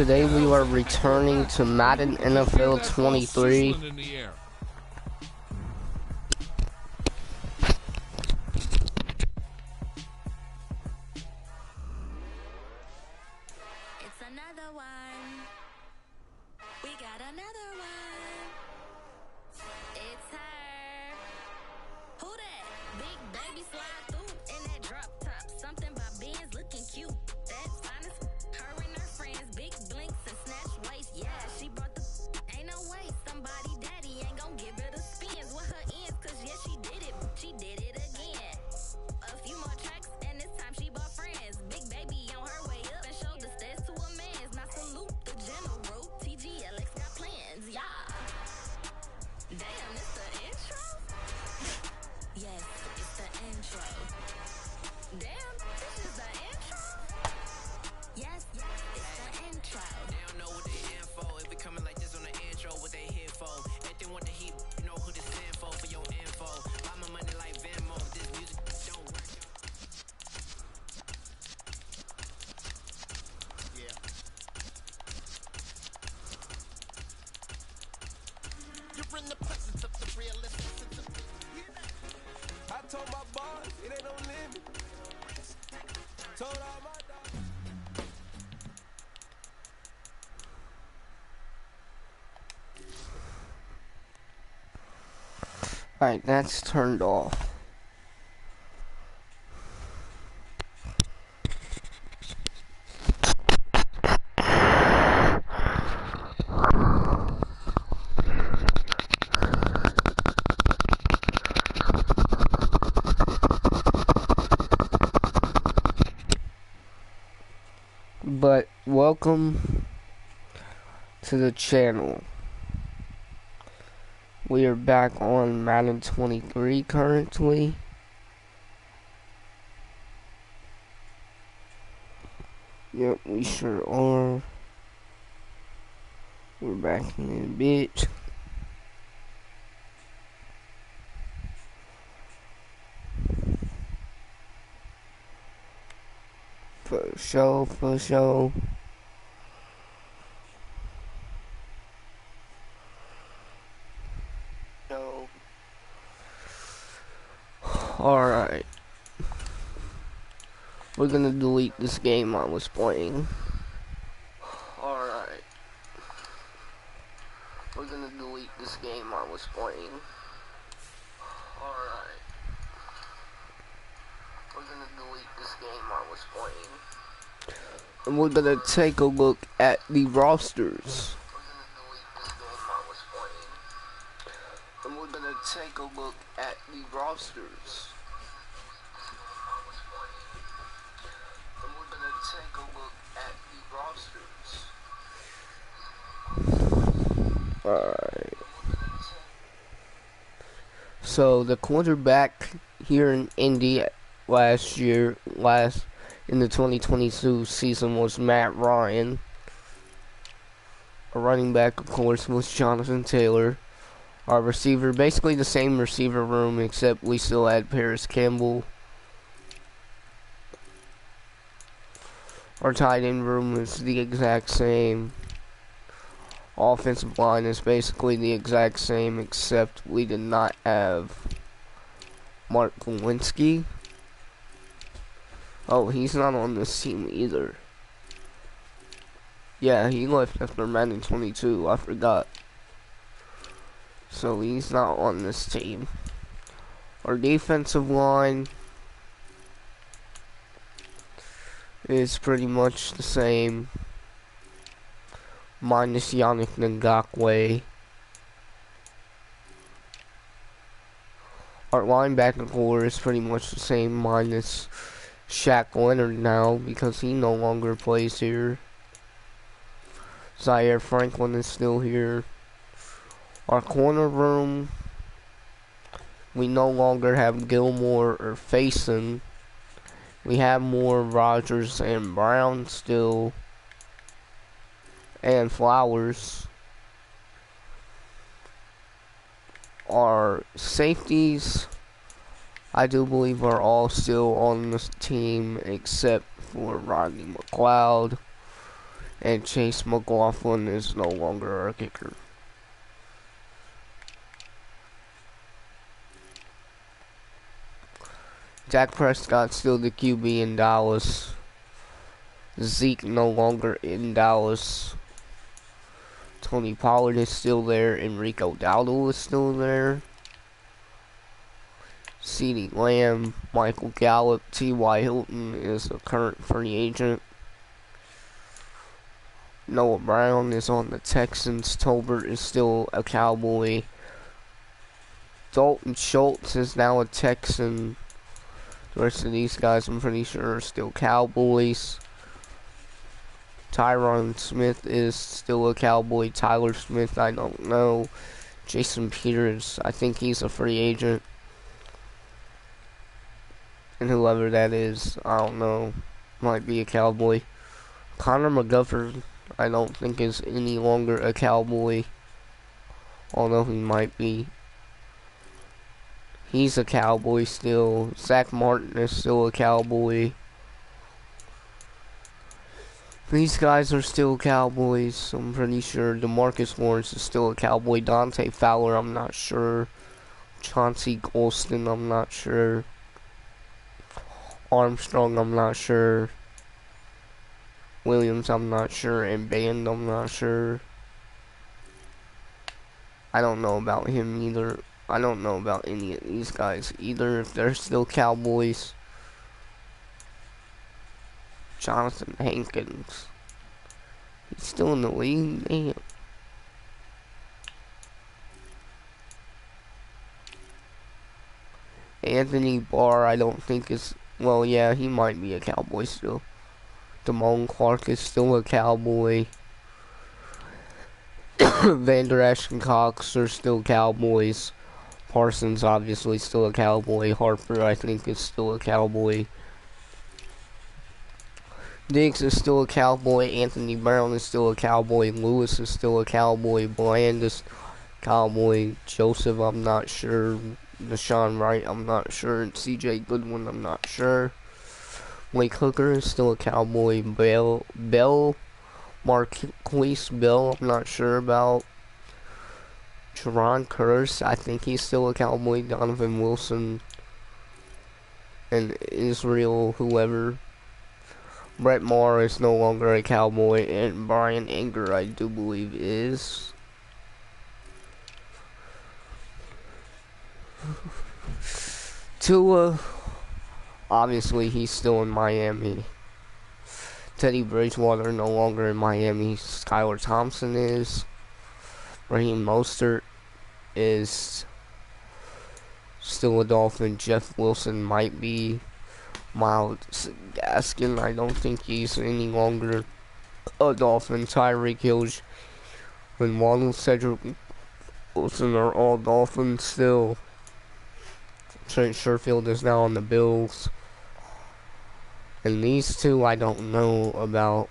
Today we are returning to Madden NFL 23. Alright, that's turned off. But welcome to the channel. We are back on Madden 23 currently. Yep, we sure are. We're back in a bit. For sure, for sure. Alright. We're gonna delete this game I was playing. Alright. We're gonna delete this game I was playing. Alright. We're gonna delete this game I was playing. And we're gonna take a look at the rosters. And we're gonna take a look at the rosters. And we're gonna take a look at the rosters. Alright. So the quarterback here in Indy last year, in the 2022 season was Matt Ryan. A running back, of course, was Jonathan Taylor. Our receiver, basically the same receiver room, except we still had Paris Campbell. Our tight end room is the exact same. Offensive line is basically the exact same, except we did not have Mark Lewinsky. Oh, he's not on this team either. Yeah, he left after Madden 22, I forgot. So he's not on this team. Our defensive line is pretty much the same, minus Yannick Ngakoue. Our linebacker core is pretty much the same, minus Shaq Leonard now, because he no longer plays here. Zaire Franklin is still here. Our corner room, we no longer have Gilmore or Faison. We have more Rogers and Brown still, and Flowers. Our safeties, I do believe, are all still on this team except for Rodney McLeod And Chase McLaughlin is no longer our kicker. Dak Prescott still the QB in Dallas. Zeke no longer in Dallas. Tony Pollard is still there. Enrico Dowdle is still there. CeeDee Lamb, Michael Gallup, T.Y. Hilton is a current free agent. Noah Brown is on the Texans. Tolbert is still a Cowboy. Dalton Schultz is now a Texan. The rest of these guys, I'm pretty sure, are still Cowboys. Tyron Smith is still a Cowboy. Tyler Smith, I don't know. Jason Peters, I think he's a free agent. And whoever that is, I don't know, might be a Cowboy. Connor McGovern, I don't think is any longer a Cowboy, although he might be. He's a Cowboy still. Zach Martin is still a Cowboy. These guys are still Cowboys, I'm pretty sure. DeMarcus Lawrence is still a Cowboy. Dante Fowler, I'm not sure. Chauncey Golston, I'm not sure. Armstrong, I'm not sure. Williams, I'm not sure. And Band, I'm not sure. I don't know about him either. I don't know about any of these guys either, if they're still Cowboys. Jonathan Hankins. He's still in the league? Damn. Anthony Barr, I don't think is... Well, yeah, he might be a Cowboy still. Damone Clark is still a Cowboy. Vander Esch and Cox are still Cowboys. Parsons, obviously, still a Cowboy. Harper, I think, is still a Cowboy. Diggs is still a Cowboy. Anthony Brown is still a Cowboy. Lewis is still a Cowboy. Bland is Cowboy. Joseph, I'm not sure. Deshaun Wright, I'm not sure. And C.J. Goodwin, I'm not sure. Blake Hooker is still a Cowboy. Marquise Bell, I'm not sure about. Jerron Curse, I think he's still a Cowboy. Donovan Wilson and Israel, whoever. Brett Maher is no longer a Cowboy, and Brian Anger, I do believe, is. Tua, obviously, he's still in Miami. Teddy Bridgewater no longer in Miami. Skylar Thompson is. Raheem Mostert is still a Dolphin. Jeff Wilson might be. Miles Gaskin, I don't think he's any longer a Dolphin. Tyreek Hill and Waddle, Cedric Wilson are all Dolphins still. Trent Sherfield is now on the Bills. And these two I don't know about.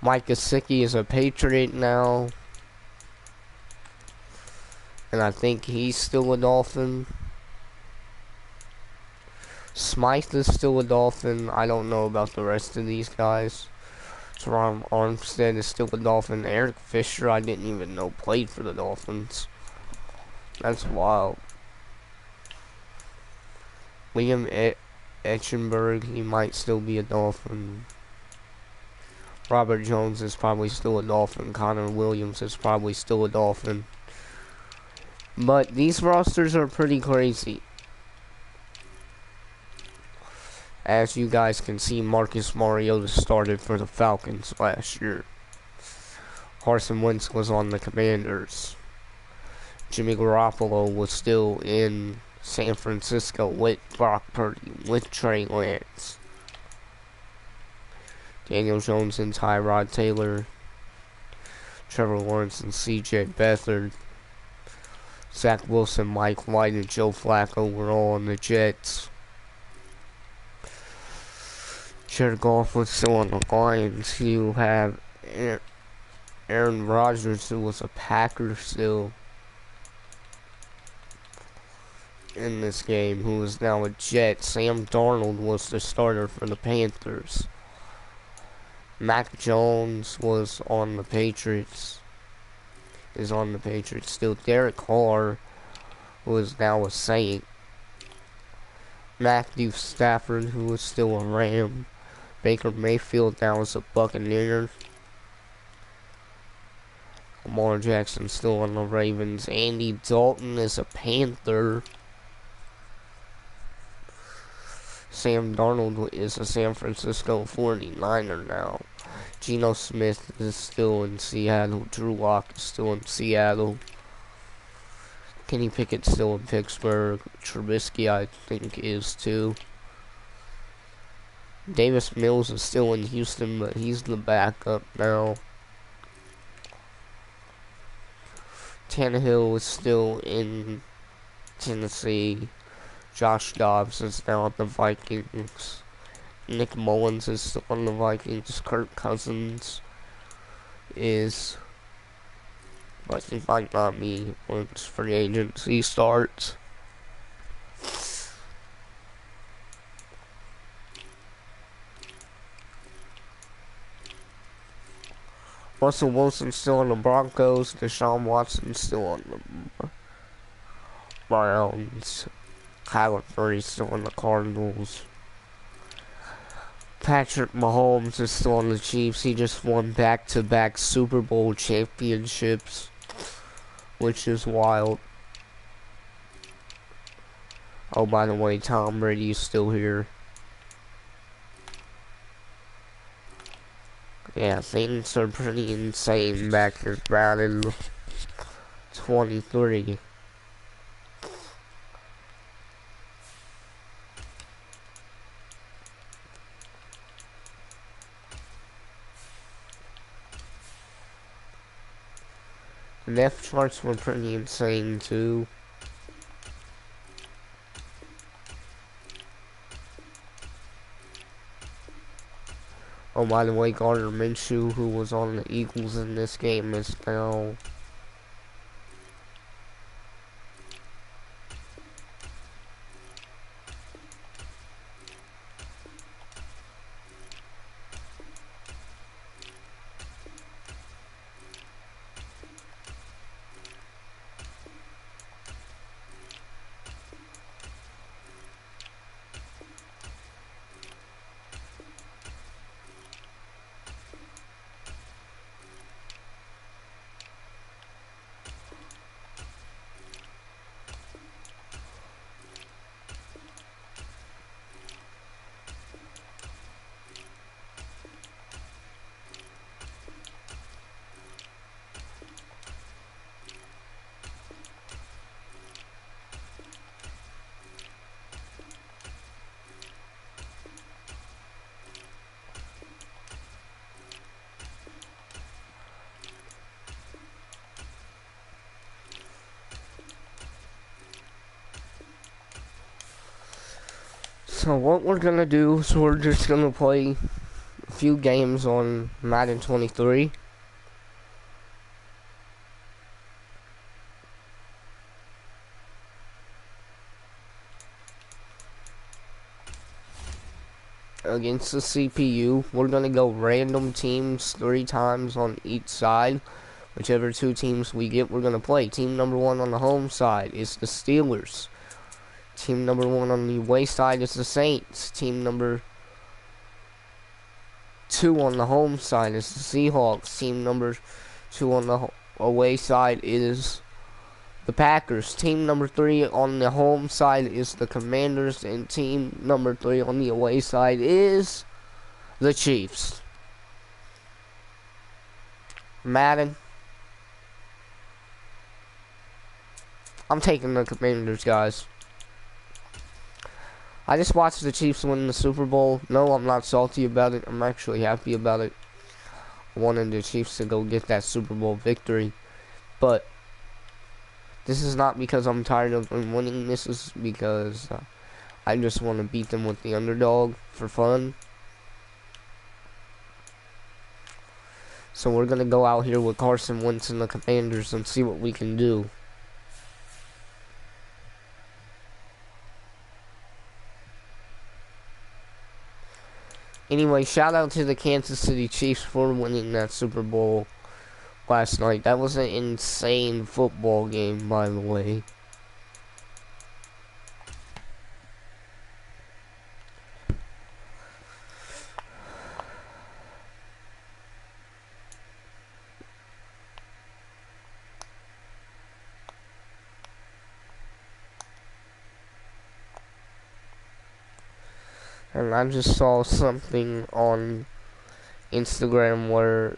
Mike Gesicki is a Patriot now. And I think he's still a Dolphin. Smythe is still a Dolphin. I don't know about the rest of these guys. Teron Armstead is still a Dolphin. Eric Fisher, I didn't even know played for the Dolphins. That's wild. Liam Etchenberg, he might still be a Dolphin. Robert Jones is probably still a Dolphin. Connor Williams is probably still a Dolphin. But these rosters are pretty crazy. As you guys can see, Marcus Mariota started for the Falcons last year. Carson Wentz was on the Commanders. Jimmy Garoppolo was still in San Francisco with Brock Purdy, with Trey Lance. Daniel Jones and Tyrod Taylor. Trevor Lawrence and C.J. Beathard. Zach Wilson, Mike White, and Joe Flacco were all on the Jets. Jared Goff was still on the Lions. You have Aaron Rodgers, who was a Packer still in this game, who is now a Jet. Sam Darnold was the starter for the Panthers. Mac Jones was on the Patriots. Is on the Patriots still. Derek Carr was now a Saint. Matthew Stafford, who was still a Ram. Baker Mayfield now is a Buccaneer. Lamar Jackson still on the Ravens. Andy Dalton is a Panther. Sam Darnold is a San Francisco 49er now. Geno Smith is still in Seattle. Drew Lock is still in Seattle. Kenny Pickett's still in Pittsburgh. Trubisky, I think, is too. Davis Mills is still in Houston, but he's the backup now. Tannehill is still in Tennessee. Josh Dobbs is now on the Vikings. Nick Mullins is still on the Vikings. Kirk Cousins is, but he might not be once free agency starts. Russell Wilson still on the Broncos. Deshaun Watson still on the Browns. Kyler Murray still on the Cardinals. Patrick Mahomes is still on the Chiefs. He just won back-to-back Super Bowl championships, which is wild. Oh, by the way, Tom Brady is still here. Yeah, things are pretty insane back in Madden 23. The depth charts were pretty insane too. Oh, by the way, Gardner Minshew, who was on the Eagles in this game, is now So what we're gonna do is we're just gonna play a few games on Madden 23. Against the CPU. We're gonna go random teams 3 times on each side. Whichever 2 teams we get, we're gonna play. Team number 1 on the home side is the Steelers. Team number 1 on the away side is the Saints. Team number 2 on the home side is the Seahawks. Team number 2 on the away side is the Packers. Team number 3 on the home side is the Commanders. And team number 3 on the away side is the Chiefs. Madden. I'm taking the Commanders, guys. I just watched the Chiefs win the Super Bowl. No, I'm not salty about it. I'm actually happy about it. I wanted the Chiefs to go get that Super Bowl victory. But this is not because I'm tired of them winning. This is because I just want to beat them with the underdog for fun. So we're going to go out here with Carson Wentz and the Commanders and see what we can do. Anyway, shout out to the Kansas City Chiefs for winning that Super Bowl last night. That was an insane football game, by the way. And I just saw something on Instagram where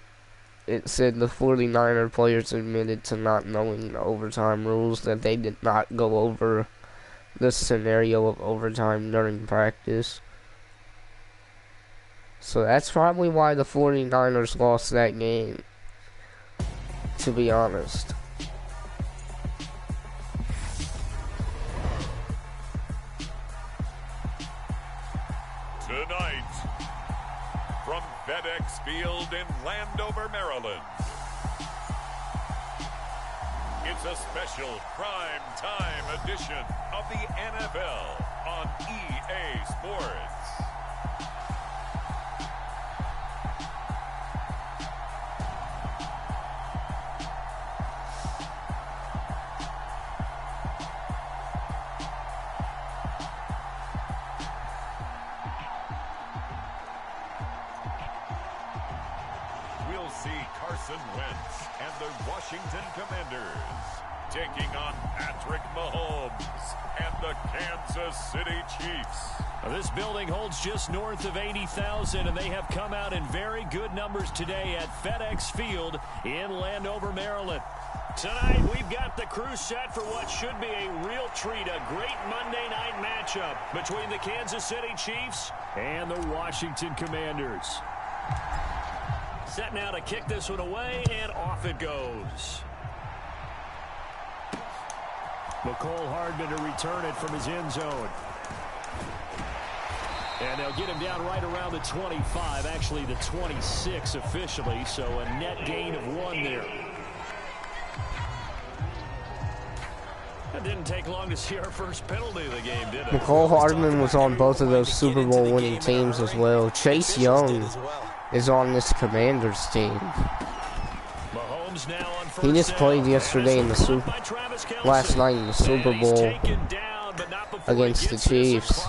it said the 49er players admitted to not knowing the overtime rules, that they did not go over the scenario of overtime during practice. So that's probably why the 49ers lost that game, to be honest. Tonight, from FedEx Field in Landover, Maryland, it's a special prime time edition of the NFL on EA Sports. We'll see Carson Wentz and the Washington Commanders taking on Patrick Mahomes and the Kansas City Chiefs. This building holds just north of 80,000, and they have come out in very good numbers today at FedEx Field in Landover, Maryland. Tonight, we've got the crew set for what should be a real treat, a great Monday night matchup between the Kansas City Chiefs and the Washington Commanders. Set now to kick this one away, and off it goes. McCole Hardman to return it from his end zone. And they'll get him down right around the 25, actually the 26 officially, so a net gain of 1 there. It didn't take long to see our first penalty of the game, did it? McCole Hardman was on both of those Super Bowl winning teams as well. Chase Young is on this Commanders team. He just played yesterday in the last night in the Super Bowl against the Chiefs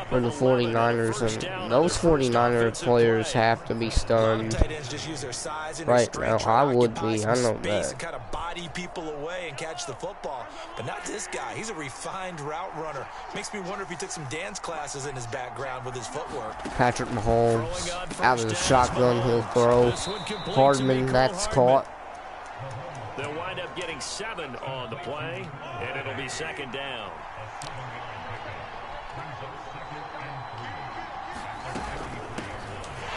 for the 49ers, and those 49er players have to be stunned right now. I would be, I know that. Kind of body people away and catch the football, but not this guy. He's a refined route runner. Makes me wonder if he took some dance classes in his background with his footwork. Patrick Mahomes out of the shotgun, he'll throw. Hardman, that's caught. They'll wind up getting 7 on the play, and it'll be second down.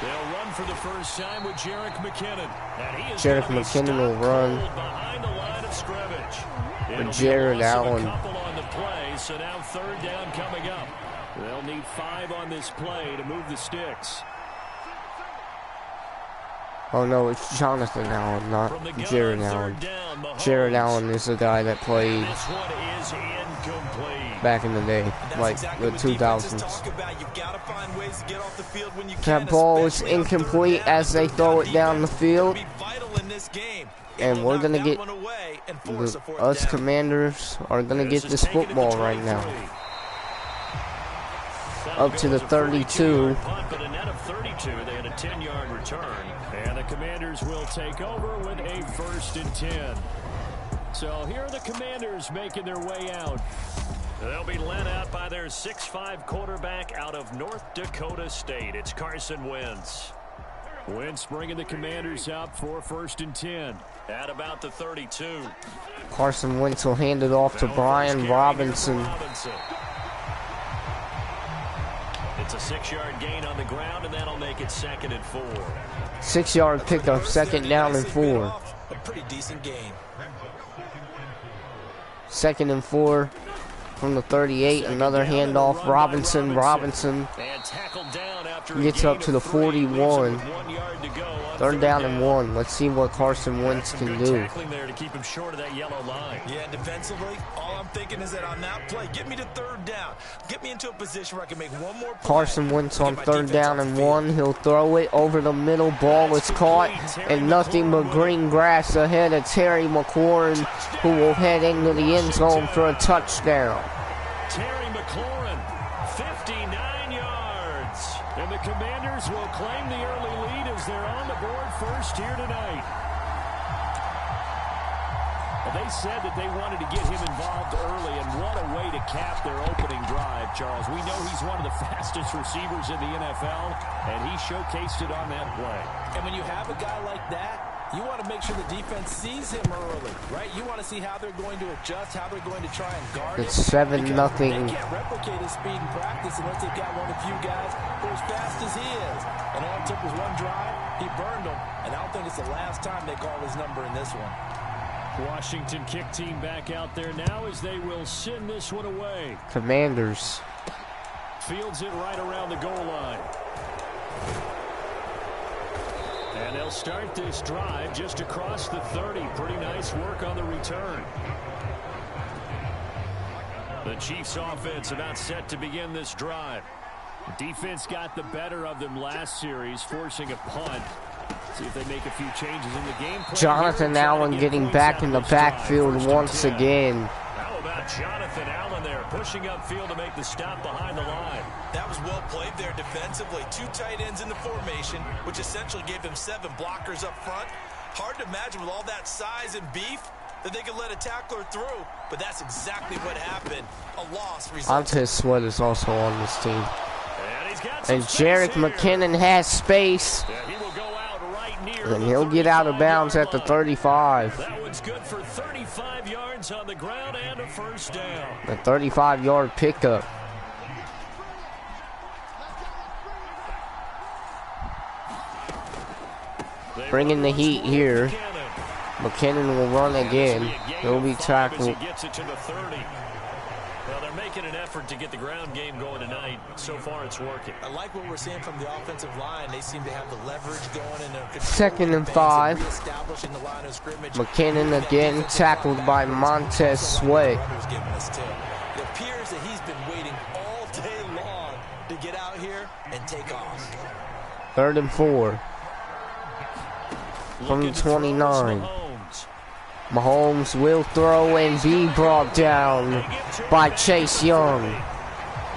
They'll run for the first time with Jerick McKinnon. Jerick McKinnon will run behind the line of scrimmage. for Jared Allen. On the play, so now third down coming up. They'll need 5 on this play to move the sticks. Oh no, it's Jonathan Allen, not Jared Allen. Jared Allen is the guy that played back in the day, like the 2000s. That ball is incomplete as they throw it down the field. And we're going to get, us Commanders are going to get this football right now. Up to the 32. But a net of 32, they had a 10-yard return. And the Commanders will take over with a 1st and 10. So here are the Commanders making their way out. They'll be led out by their 6'5" quarterback out of North Dakota State. It's Carson Wentz. Wentz bringing the Commanders out for 1st and 10 at about the 32. Carson Wentz will hand it off to Brian Robinson. It's a 6-yard gain on the ground, and that'll make it 2nd and 4. 6-yard pickup, 2nd down and 4. A pretty decent gain. 2nd and 4 from the 38. Another handoff. Robinson. Robinson gets up to the 41. Third down and 1. Let's see what Carson Wentz can do. Tackling there to keep him short of that yellow line. Yeah, defensively, all I'm thinking is that on that play, get me to third down. Get me into a position where I can make one more play. Carson Wentz on third down and 1. He'll throw it over the middle. Ball is caught, and nothing but green grass ahead of Terry McLaurin, who will head into the end zone for a touchdown. Terry McLaurin, 59 yards. And the Commanders will claim the early lead as they're on the board first here tonight. Well, they said that they wanted to get him involved early, and what a way to cap their opening drive, Charles. We know he's one of the fastest receivers in the NFL, and he showcased it on that play. And when you have a guy like that, you want to make sure the defense sees him early, right? You want to see how they're going to adjust, how they're going to try and guard It's it. 7-0. They can't replicate his speed in practice unless they've got one of the few guys who are as fast as he is. And all it took was one drive. He burned them. And I don't think it's the last time they call his number in this one. Washington kick team back out there now as they will send this one away. Commanders. Fields it right around the goal line. And they'll start this drive just across the 30. Pretty nice work on the return. The Chiefs offense about set to begin this drive. Defense got the better of them last series, forcing a punt. See if they make a few changes in the game plan. Jonathan Allen getting back in the backfield once again. How about Jonathan Allen there, pushing upfield to make the stop behind the line? That was well played there defensively. 2 tight ends in the formation, which essentially gave them 7 blockers up front. Hard to imagine with all that size and beef that they could let a tackler through, but that's exactly what happened. A loss resulted. Montez Sweat is also on this team. And he's got some And space Jerick here. McKinnon has space. Yeah, he will go out right near And the he'll get out of bounds at the 35. That one's good for 35 yards on the ground and a first down. A 35-yard pickup. Bringing the heat here. McKinnon will run again. He'll be tackled. He gets it to the 30. Well, they're making an effort to get the ground game going tonight. So far, it's working. I like what we're seeing from the offensive line. They seem to have the leverage going and they're 2nd and 5. reestablishing the line of scrimmage. McKinnon again tackled by Montez Sweat. It appears that he's been waiting all day long to get out here and take off. 3rd and 4. From the 29. Mahomes will throw and be brought down by Chase Young.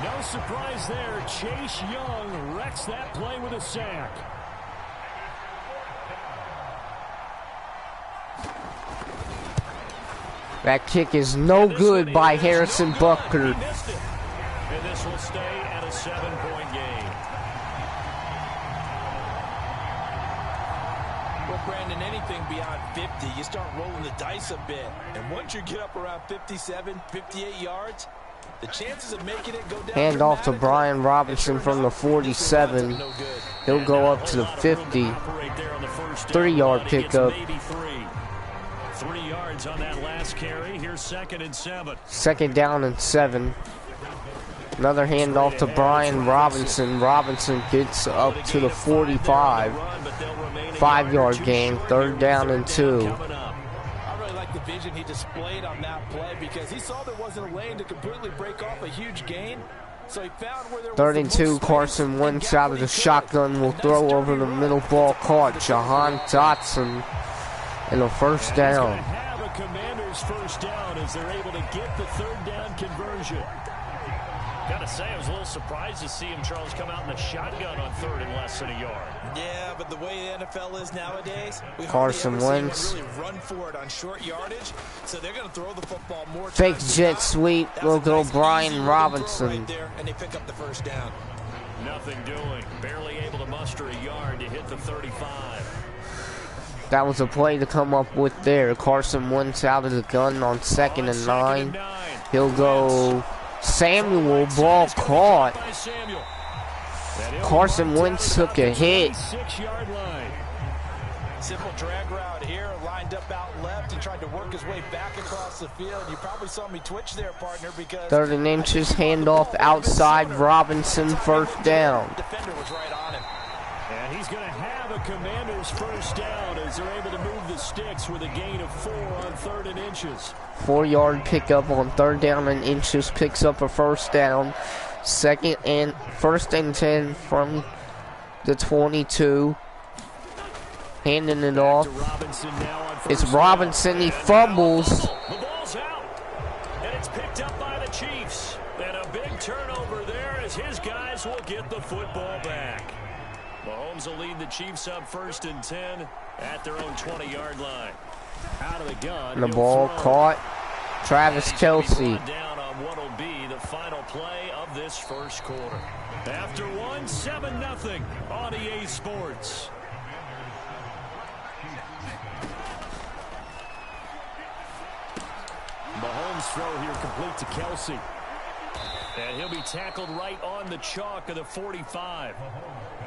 No surprise there. Chase Young wrecks that play with a sack. That kick is no good by Harrison Butker. And this will stay at a 7-point game. Well, Brandon, anything beyond 50, you start rolling the dice a bit. And once you get up around 57, 58 yards, the chances of making it go down. Hand off to Brian Robinson from the 47. He'll go up to the 50. 3-yard pickup. 3 yards on that last carry. Here's 2nd and 7. 2nd down and 7. Another handoff to Brian Robinson. Robinson gets up to the 45. 5-yard gain. 3rd down and 2. I really like the vision he displayed on that play because he saw there wasn't a lane to completely break off a huge gain. So he found where there was 3rd and 2. Carson Wentz out of the shotgun will throw over the middle. Ball caught. Jahan Dotson. And a first down. Have a Commander's first down as they're able to get the 3rd down conversion. Gotta say, I was a little surprised to see him, Charles, come out in the shotgun on 3rd and less than a yard. Yeah, but the way the NFL is nowadays, we Carson Wentz. really run for it on short yardage, so they're going to throw the football more. Fake jet sweep will go Brian Robinson. Right there, and they pick up the first down. Nothing doing. Barely able to muster a yard to hit the 35. That was a play to come up with there. Carson Wentz out of the gun on 2nd and 9. He'll go Samuel, ball caught. Carson Wentz took a hit. 6-yard line. Simple drag route here, lined up out left. He tried to work his way back across the field. You probably saw me twitch there, partner, because 3rd and inches, handoff outside Robinson, 1st down. Defender was right on him. And he's going to have a Commanders first down as they're able to move the sticks with a gain of 4 on 3rd and inches. 4-yard pickup on 3rd down and inches, picks up a first down. 1st and 10 from the 22. Handing it off. It's Robinson. He fumbles. The ball's out. And it's picked up by the Chiefs. And a big turnover there as his guys will get the football back. Mahomes will lead the Chiefs up 1st and 10 at their own 20-yard line. Out of the gun. And the ball caught. Travis Kelce. Down on what will be the final play of this first quarter. After one, 7-0 on EA Sports. Mahomes' throw here complete to Kelce. And he'll be tackled right on the chalk of the 45.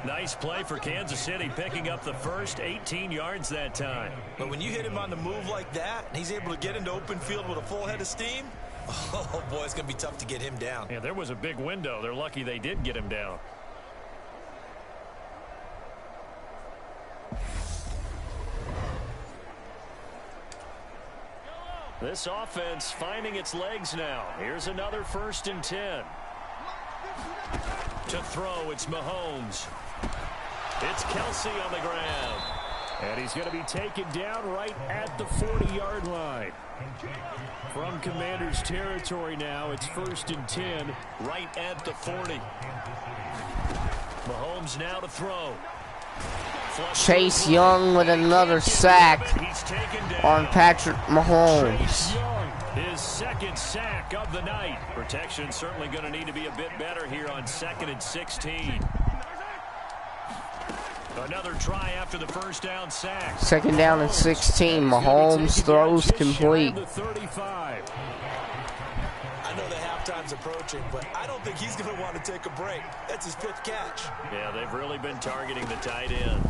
Nice play for Kansas City, picking up the first 18 yards that time. But when you hit him on the move like that, and he's able to get into open field with a full head of steam, oh boy, it's going to be tough to get him down. Yeah, there was a big window. They're lucky they did get him down. This offense finding its legs now. Here's another 1st and 10. To throw, it's Mahomes. It's Kelce on the ground. And he's going to be taken down right at the 40-yard line. From Commanders territory now, it's 1st and 10, right at the 40. Mahomes now to throw. Chase Young with another sack on Patrick Mahomes. Chase Young, his 2nd sack of the night. Protection certainly going to need to be a bit better here on 2nd and 16. Another try after the first down sack. 2nd down and 16. Mahomes throws complete. I know the halftime's approaching, but I don't think he's going to want to take a break. That's his 5th catch. Yeah, they've really been targeting the tight end.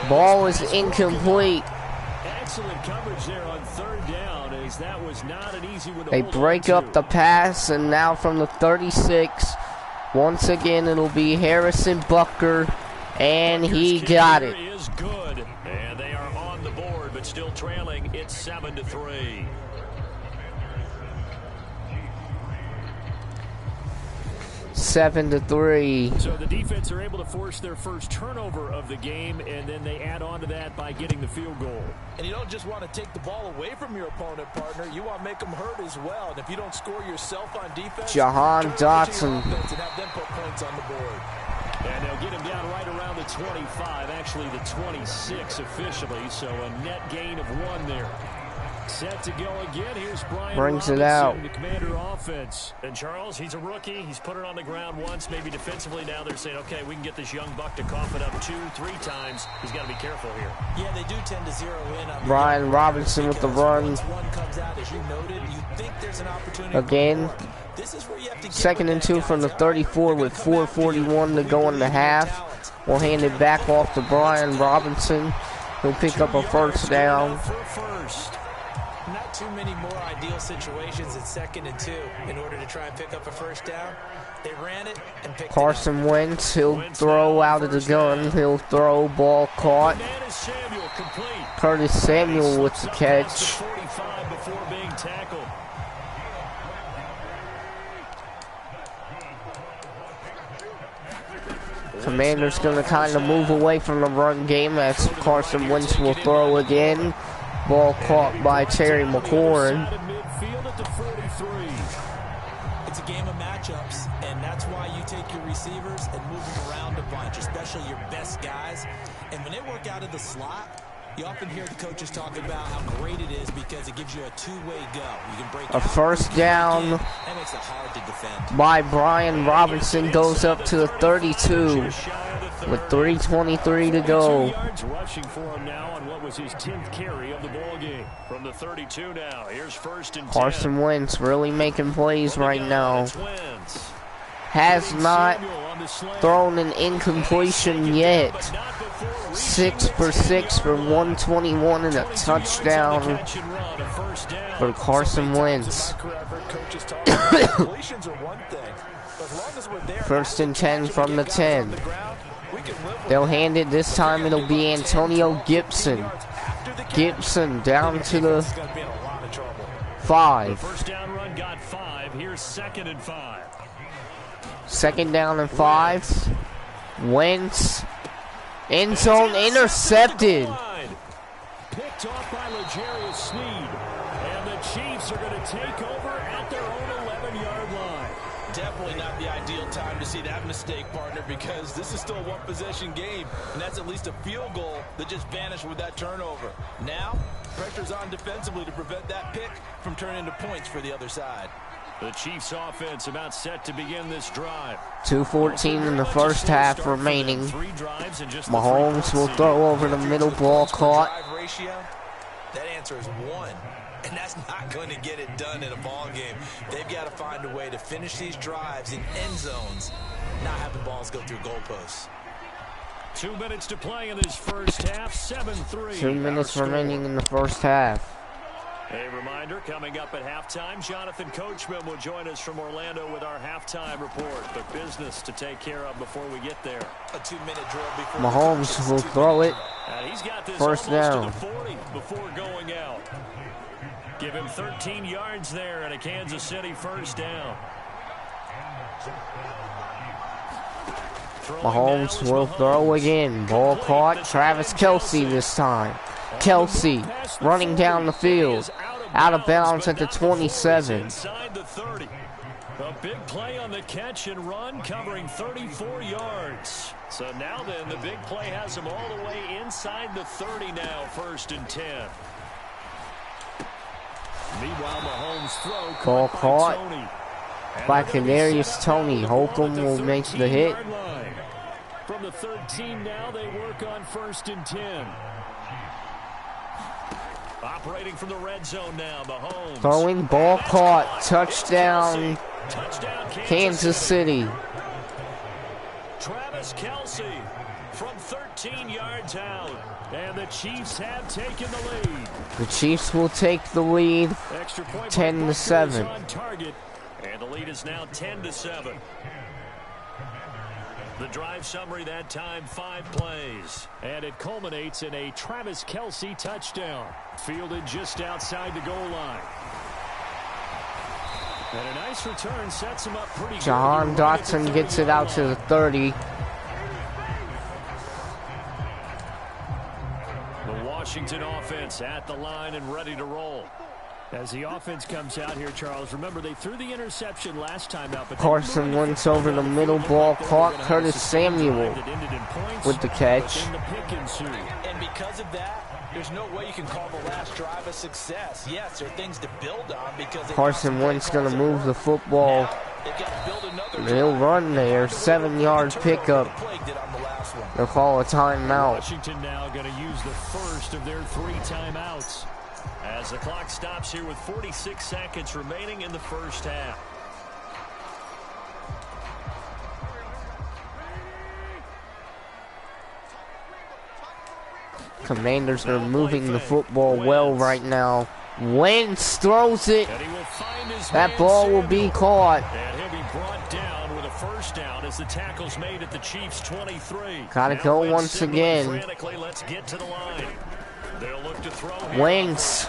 Ball is incomplete. Excellent coverage there on 3rd down, as that was not an easy one to They hold break on up to. the pass, and now from the 36, once again it'll be Harrison Butker, and he got it. Is good, and they are on the board, but still trailing. It's 7-3. 7-3. So the defense are able to force their first turnover of the game, and then they add on to that by getting the field goal. And you don't just want to take the ball away from your opponent, partner. You want to make them hurt as well. And if you don't score yourself on defense, Jahan Dotson. And have them put points on the board. And they'll get him down right around the 25, actually the 26 officially, so a net gain of 1 there. Set to go again. Here's Brian Brings Robinson, it out. the Commander offense. And Charles, he's a rookie. He's put it on the ground once, maybe defensively. Now they're saying, okay, we can get this young buck to cough it up 2-3 times. He's got to be careful here. Yeah, they do tend to zero in on Brian Robinson with the run. Once one comes out, as you noted, you think there's an opportunity Again. for more. This is where you have to 2nd and 2 from the 34 with 4:41 to go in the half. We'll hand it back off to Brian Robinson. He'll pick up a first down. Not too many more ideal situations at 2nd and 2 in order to try and pick up a first down. They ran it and picked Carson Wentz, he'll throw out of the gun. He'll throw, ball caught. Curtis Samuel with the catch. Commander's going to kind of move away from the run game as Carson Wentz will throw again. Ball caught by Terry McLaurin. It's a game of matchups, and that's why you take your receivers and move them around a bunch, especially your best guys. And when they work out of the slot, you often hear the coaches talking about how great it is because it gives you a two-way go. You can break A first down that makes it hard to defend. by Brian Robinson goes up to the 32 with 3:23 to go. Yards rushing for him now on what was his 10th carry of the ball game. From the 32 now, here's 1st and 10. Carson Wentz really making plays right now. Has not thrown an incompletion yet. 6 for 6 for 121 and a touchdown for Carson Wentz. 1st 1st and 10 from the 10. We can live with They'll that. hand it this time. It'll be Antonio Gibson. Gibson down to the He's gonna be in a lot of trouble. 5. First down run got 5. Here's 2nd and 5. Second down and 5. Wentz. End zone intercepted. Picked off by L'Jarius Sneed. And the Chiefs are going to take over at their own 11-yard line. Definitely not the ideal time to see that mistake, partner, because this is still a one-possession game, and that's at least a field goal that just vanished with that turnover. Now, pressure's on defensively to prevent that pick from turning into points for the other side. The Chiefs offense about set to begin this drive. 2:14 in the first half remaining. Mahomes will throw over the middle, ball caught. That answer is 1. And that's not going to get it done in a ball game. They've got to find a way to finish these drives in end zones, not having balls go through goalposts. 2 minutes to play in this first half. 7-3. 2 minutes remaining in the first half. A reminder, coming up at halftime, Jonathan Coachman will join us from Orlando with our halftime report. The business to take care of before we get there. A 2-minute drill before Mahomes will throw it. He's got this First down. to the 40 before going out. Give him 13 yards there and a Kansas City first down. Mahomes will throw again. Ball caught. Travis Kelce this time. Kelce running down the field. Out of bounds at the 27. Inside the 30. A big play on the catch and run, covering 34 yards. So now then, the big play has him all the way inside the 30 now, 1st and 10. Meanwhile, Mahomes throw Ball caught Tony. by Kadarius Toney. Holcomb will make the hit. From the 13 now, they work on 1st and 10. Operating from the red zone now, Mahomes. Throwing, ball caught. Touchdown, Kansas City. Travis Kelce from 13 yards out. And the Chiefs have taken the lead. The Chiefs will take the lead, Extra point 10-7. on target. And the lead is now 10-7. The drive summary that time, 5 plays. And it culminates in a Travis Kelce touchdown. Fielded just outside the goal line. And a nice return sets him up pretty good. Jahan Dotson gets it out to the 30. The Washington offense at the line and ready to roll. As the offense comes out here, Charles, remember they threw the interception last time out. But Carson Wentz over the middle, ball caught. Curtis Samuel with the catch. And because of that, there's no way you can call the last drive a success. Yes, there are things to build on because Carson Wentz going to move the football. He'll run there. 7-yard pickup. They'll call a timeout. Washington now going to use the first of their 3 timeouts. As the clock stops here with 46 seconds remaining in the first half. Commanders are moving the football well right now. Wentz throws it. That ball will be caught. And he'll be brought down with a first down as the tackle's made at the Chiefs' 23. Gotta go once again. Let's get to the line. They'll look to throw. Wentz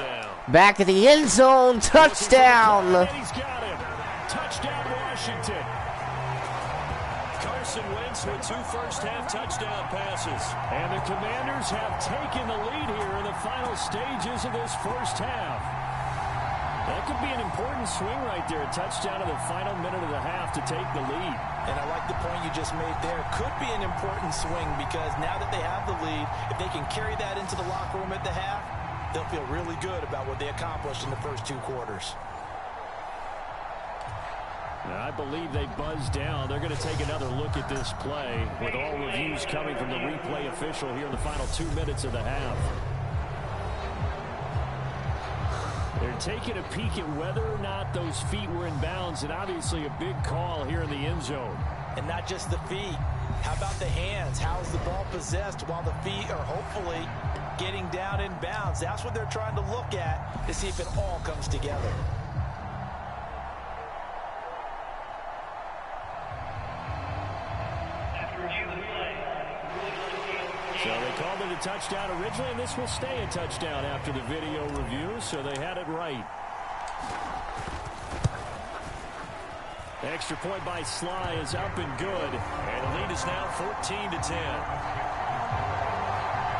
back at the end zone. Touchdown. And he's got him. Touchdown Washington. Carson Wentz with 2 first-half touchdown passes. And the Commanders have taken the lead here in the final stages of this first half. That could be an important swing right there. A touchdown in the final minute of the half to take the lead. And I like the point you just made there. Could be an important swing because now that they have the lead, if they can carry that into the locker room at the half, they'll feel really good about what they accomplished in the first 2 quarters. Now, I believe they buzzed down. They're going to take another look at this play with all reviews coming from the replay official here in the final 2 minutes of the half. They're taking a peek at whether or not those feet were in bounds, and obviously a big call here in the end zone. And not just the feet. How about the hands? How's the ball possessed while the feet are hopefully getting down in bounds? That's what they're trying to look at to see if it all comes together. called it a touchdown originally, and this will stay a touchdown after the video review, so they had it right. Extra point by Sly is up and good, and the lead is now 14-10.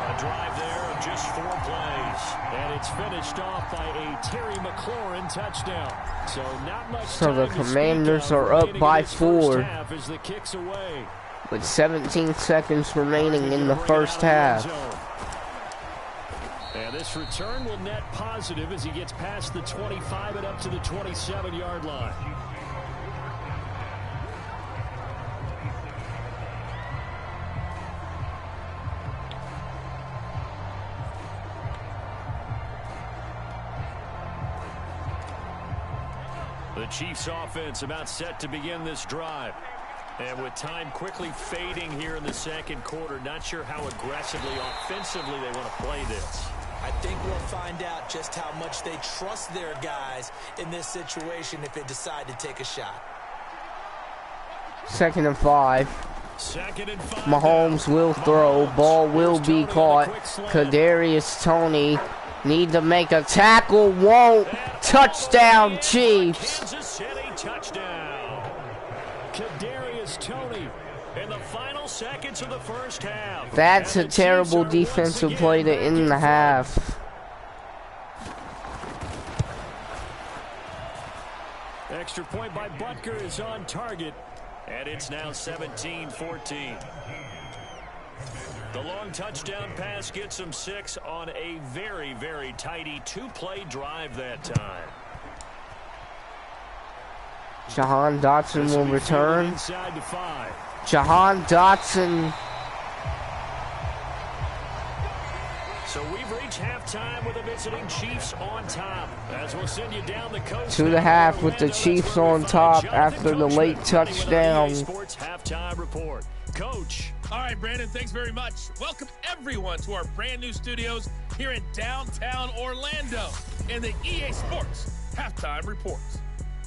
A drive there of just 4 plays, and it's finished off by a Terry McLaurin touchdown. So not much So time the to Commanders speak of are up remaining by in this 4. first half as the kick's away. With 17 seconds remaining in the first half. And this return will net positive as he gets past the 25 and up to the 27-yard line. The Chiefs offense about set to begin this drive. And with time quickly fading here in the second quarter, not sure how aggressively, offensively they want to play this. I think we'll find out just how much they trust their guys in this situation if they decide to take a shot. 2nd and 5. Second and 5. Mahomes will throw. Ball will be caught. Kadarius Toney need to make a tackle. Won't. Touchdown, Chiefs. Kansas City touchdown. Kadarius Toney in the final seconds of the first half. That's a terrible defensive play to end the half. Extra point by Butker is on target, and it's now 17-14. The long touchdown pass gets him 6 on a very, very tidy 2-play drive that time. Jahan Dotson will return. Inside the 5. Jahan Dotson. So we've reached halftime with the visiting Chiefs on top. As we'll send you down the coast to the half with the Chiefs on top after the late touchdown. Sports halftime report. Coach. All right, Brandon, thanks very much. Welcome everyone to our brand new studios here in downtown Orlando in the EA Sports halftime reports.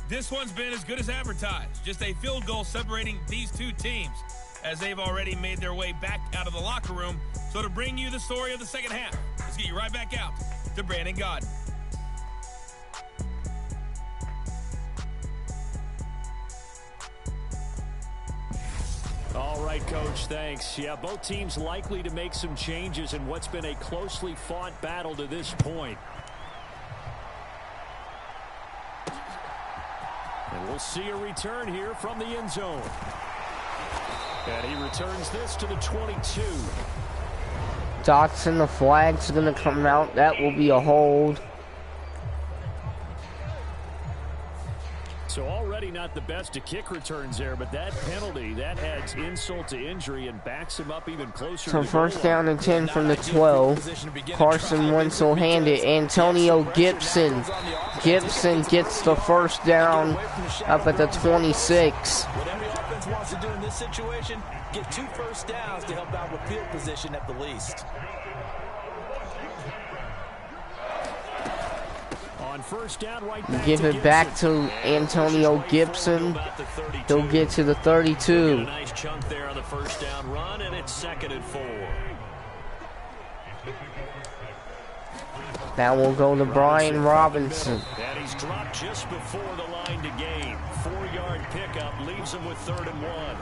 This one's been as good as advertised. Just a field goal separating these two teams as they've already made their way back out of the locker room. So to bring you the story of the second half, let's get you right back out to Brandon Godden. All right, Coach, thanks. Yeah, both teams likely to make some changes in what's been a closely fought battle to this point. And we'll see a return here from the end zone. And he returns this to the 22. Dotson, the flag's going to come out. That will be a hold. So already not the best of kick returns there, but that penalty, that adds insult to injury and backs him up even closer. So first down and 10 from the 12. Carson Wentz will hand it. Antonio Gibson. Gibson gets the first down up at the 26. What every offense wants to do in this situation, get 2 first downs to help out with field position at the least. On first down, right back Give it back to Antonio Gibson. He'll get to the 32. A nice chunk there on the first down run, and it's 2nd and 4. That will go to Brian Robinson. And he's dropped just before the line to gain. 4-yard pickup leaves him with 3rd and 1.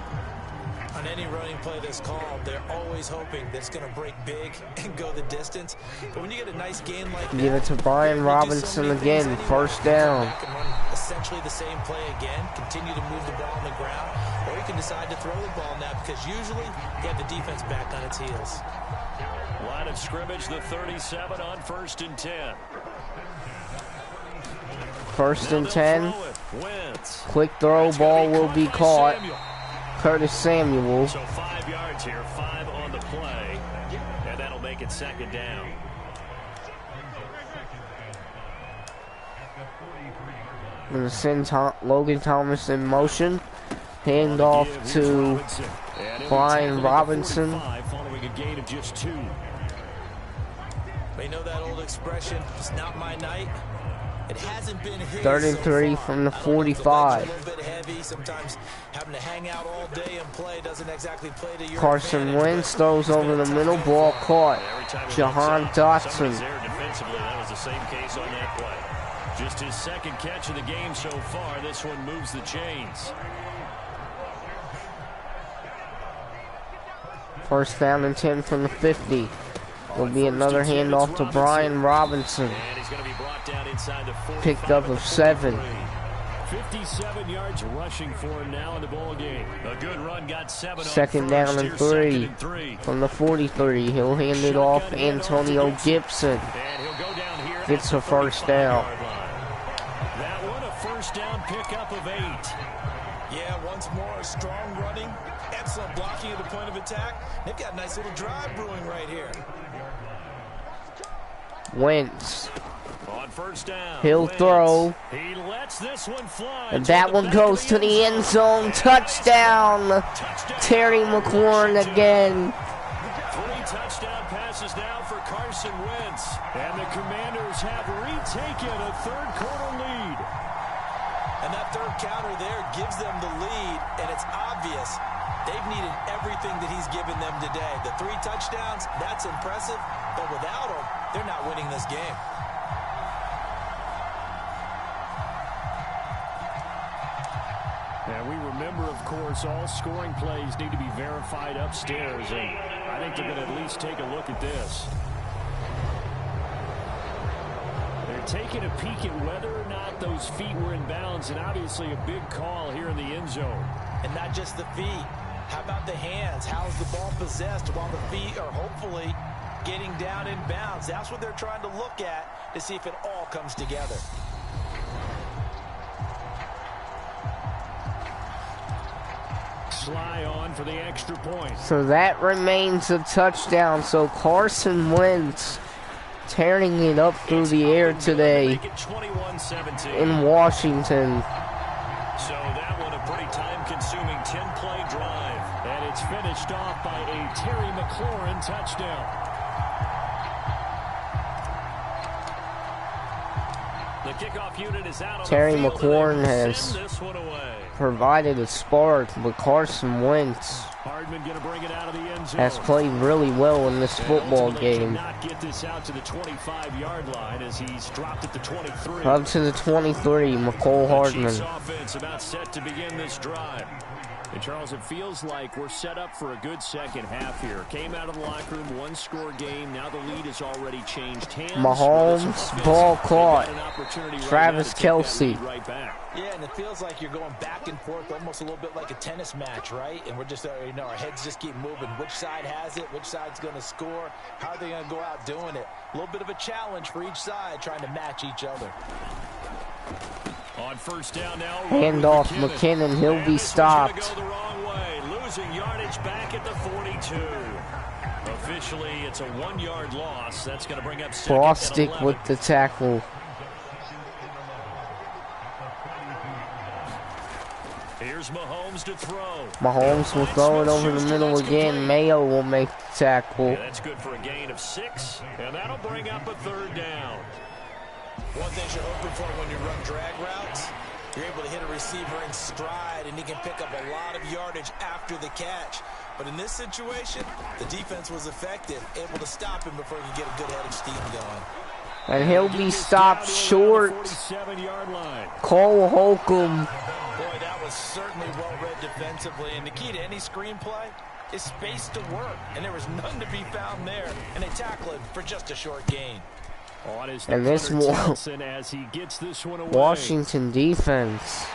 On any running play that's called, they're always hoping that it's going to break big and go the distance. But when you get a nice gain like that, give it to Brian Robinson again. First down. You can run essentially the same play again, continue to move the ball on the ground, or you can decide to throw the ball now because usually you have the defense back on its heels. Line of scrimmage, the 37 on 1st and 10. First and 10. Quick throw, ball will be caught. Curtis Samuel. So 5 yards here, 5 on the play, and that'll make it 2nd down. Going to send Logan Thomas in motion. Hand off to Brian Robinson. Following a gain of just 2. But you know that old expression, it's not my night. It hasn't been his 3rd and 3 from the 45. heavy. Sometimes having to hang out all day and play doesn't exactly play to your Carson advantage, Wentz throws over the middle, ball caught. Jahan Dotson. There defensively, that was the same case on that play. Just his second catch of the game so far. This one moves the chains. First down and 10 from the 50. Will be another handoff to Brian Robinson. And he's going to be brought down inside the 45. Picked up of 7. 57 yards rushing for him now in the ball game. A good run, got 7. Second down and 3 from the 43. He'll hand it off Antonio Gibson. And he'll go down here. Gets a first down. That one, a first down pickup of 8. Yeah, once more, strong running, excellent blocking at the point of attack. They've got a nice little drive brewing right here. Wentz. On first down. He'll throw. He lets this one fly. And that one goes to the end zone. Touchdown. Terry McLaurin again. 3 touchdown passes now for Carson Wentz. And the Commanders have retaken a third-quarter lead. And that third counter there gives them the lead, and it's obvious they've needed everything that he's given them today. The 3 touchdowns, that's impressive, but without them, they're not winning this game. And we remember, of course, all scoring plays need to be verified upstairs, and I think they're going to at least take a look at this. They're taking a peek at whether or not those feet were in bounds, and obviously a big call here in the end zone. And not just the feet. How about the hands? How's the ball possessed while the feet are hopefully getting down in bounds? That's what they're trying to look at to see if it all comes together. Sly on for the extra point. So that remains a touchdown. So Carson Wentz tearing it up through the air today in Washington. So that one a pretty time-consuming 10-play drive. And it's finished off by a Terry McLaurin touchdown. The kickoff unit is out on Terry the field, McLaurin has this one away. provided a spark, but Carson Wentz Hardman gonna bring it out of the end zone. has played really well in this football game. Not get this out to the 25-yard line as he's dropped at the 23. Up to the 23, McCole Hardman. Chiefs offense about set to begin this drive. And Charles, it feels like we're set up for a good second half here. Came out of the locker room, 1-score game. Now the lead has already changed hands. Mahomes, ball caught. Travis Kelce. Right back. Yeah, and it feels like you're going back and forth almost a little bit like a tennis match, right? And we're just, our heads just keep moving. Which side has it? Which side's going to score? How are they going to go out doing it? A little bit of a challenge for each side trying to match each other. On first down now. Handoff McKinnon. He'll be stopped. Go the wrong way. Losing yardage back at the 42. Officially, it's a 1-yard loss. That's going to bring up second Bostic and 11. with the tackle. Here's Mahomes to throw. Mahomes will throw it over the middle again. Mayo will make the tackle. Yeah, that's good for a gain of 6. And that'll bring up a third down. One thing you're hoping for when you run drag routes, you're able to hit a receiver in stride, and he can pick up a lot of yardage after the catch. But in this situation, the defense was effective, able to stop him before he could get a good head of steam going. And he'll be stopped short. 47-yard line. Cole Holcomb. Boy, that was certainly well-read defensively. And the key to any screenplay is space to work. And there was none to be found there. And they tackle him for just a short gain. And this as he gets this one away. Washington defense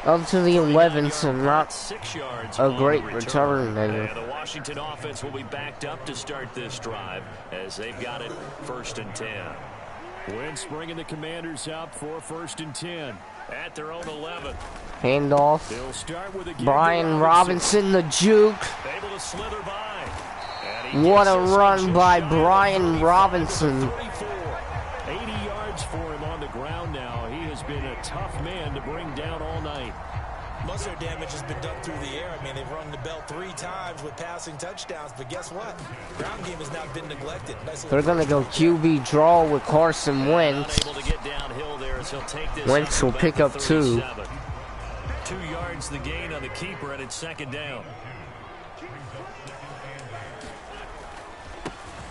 up to the 11, so not 6 yards a great return. And the Washington offense will be backed up to start this drive as they've got it 1st and 10. Wentz bringing the Commanders up for 1st and 10 at their own 11. Handoff. They'll start with a Brian Robinson, the juke. Able to slither by. What a run by Brian Robinson. 80 yards for him on the ground now. He has been a tough man to bring down all night. Must their damage has been done through the air. I mean, they've rung the bell 3 times with passing touchdowns, but guess what? Ground game has not been neglected. They're going to go QB draw with Carson Wentz. Wentz will pick up 2. 2 yards the gain on the keeper, and it's second down.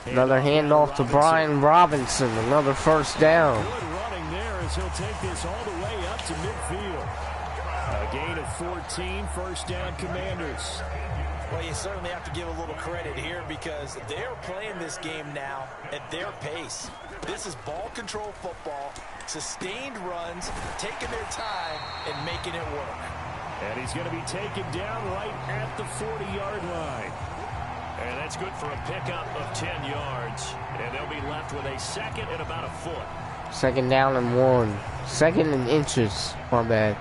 Another handoff to Brian Robinson. Another first down. Good running there as he'll take this all the way up to midfield. A gain of 14, first down Commanders. Well, you certainly have to give a little credit here because they're playing this game now at their pace. This is ball control football, sustained runs, taking their time, and making it work. And he's going to be taken down right at the 40-yard line. And that's good for a pickup of 10 yards. And they'll be left with a second and about a foot. Second down and 1. Second and inches. My bad.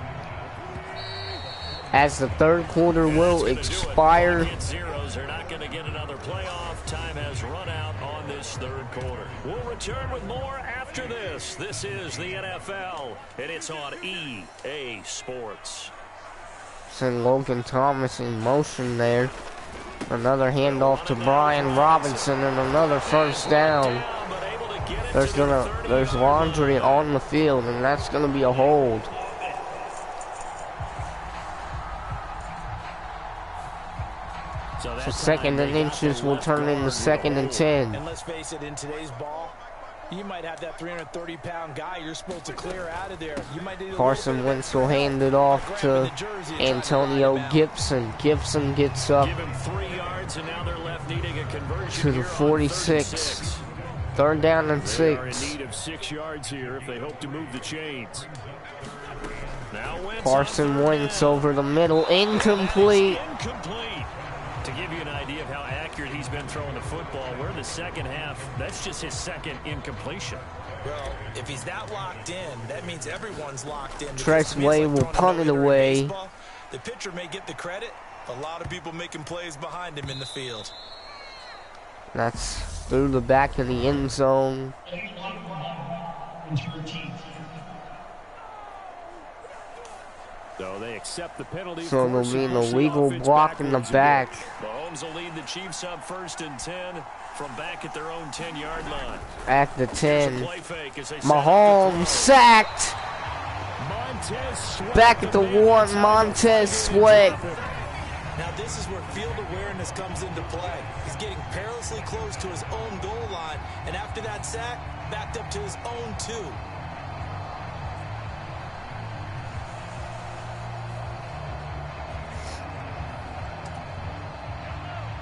As the third quarter will expire. They're not going to get another playoff. Time has run out on this third quarter. We'll return with more after this. This is the NFL, and it's on EA Sports. Send Logan Thomas in motion there. Another handoff to Brian Robinson and another first down. There's Laundry on the field, and that's gonna be a hold. So second and inches will turn into second and 10. And let's face it, in today's ball, you might have that 330-pound guy you're supposed to clear out of there. You might need Carson Wentz will hand it off to Antonio Gibson. Gibson gets up Give him 3 yards, and now they're left needing a conversion to the 46. Third down and 6. They are in need of 6 yards here if they hope to move the chains. Now Carson Wentz over the middle, incomplete. To give you an idea of how accurate he's been throwing the football, we're in the second half. That's just his second incompletion. Well, if he's that locked in, that means everyone's locked in. Tressway will punt it away. The pitcher may get the credit. A lot of people making plays behind him in the field. That's through the back of the end zone. So they accept the penalty. So there'll be an illegal block in the back. Mahomes will lead the Chiefs up 1st and 10 from back at their own 10-yard line. At the 10. Mahomes sacked. Back at the 1, Montez Sweat. Now this is where field awareness comes into play. He's getting perilously close to his own goal line, and after that sack, backed up to his own 2.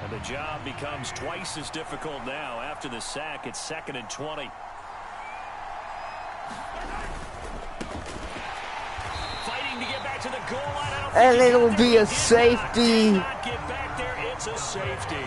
And the job becomes twice as difficult now. After the sack, it's 2nd and 20. Fighting to get back to the goal line. And it'll be a safety. Get back there. It's a safety.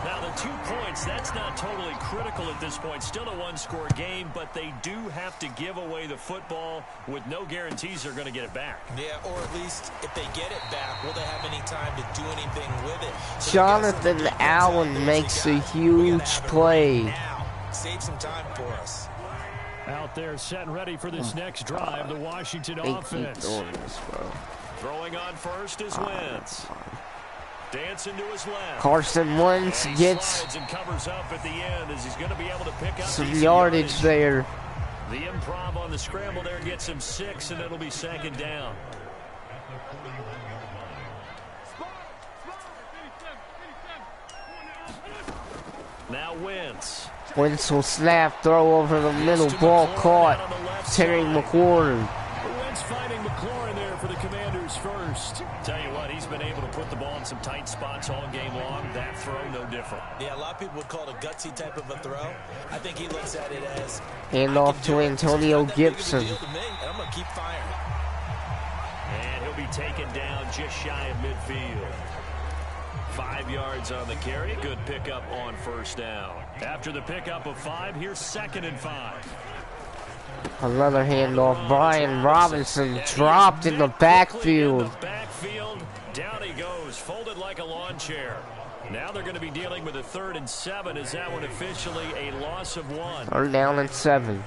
Now the 2 points, that's not totally critical at this point. Still a 1-score game, but they do have to give away the football with no guarantees they're going to get it back. Yeah, or at least if they get it back, will they have any time to do anything with it? So Jonathan Allen makes a huge play. Now. Save some time for us. Out there set and ready for this next drive, the Washington They keep offense. doing this, bro. Throwing on first is Wentz. Dancing to his left. Carson Wentz gets and covers up at the end as he's going to be able to pick up some yardage there. The improv on the scramble there gets him 6, and it'll be 2nd down. Now Wentz. Wentz will snap, throw over the middle, ball caught. Terry McLaurin. Wentz finding McLaurin there for the Commanders first. Tell you what, he's been able to put the ball in some tight spots all game long. That throw, no different. Yeah, a lot of people would call it a gutsy type of a throw. I think he looks at it as handoff to Antonio Gibson. I'm going to keep firing. And he'll be taken down just shy of midfield. 5 yards on the carry. Good pickup on first down. After the pickup of 5, here's 2nd and 5. Another handoff. Brian Robinson dropped in the backfield. Down he goes, folded like a lawn chair. Now they're going to be dealing with a 3rd and 7. Is that one officially a loss of 1? 3rd down and 7.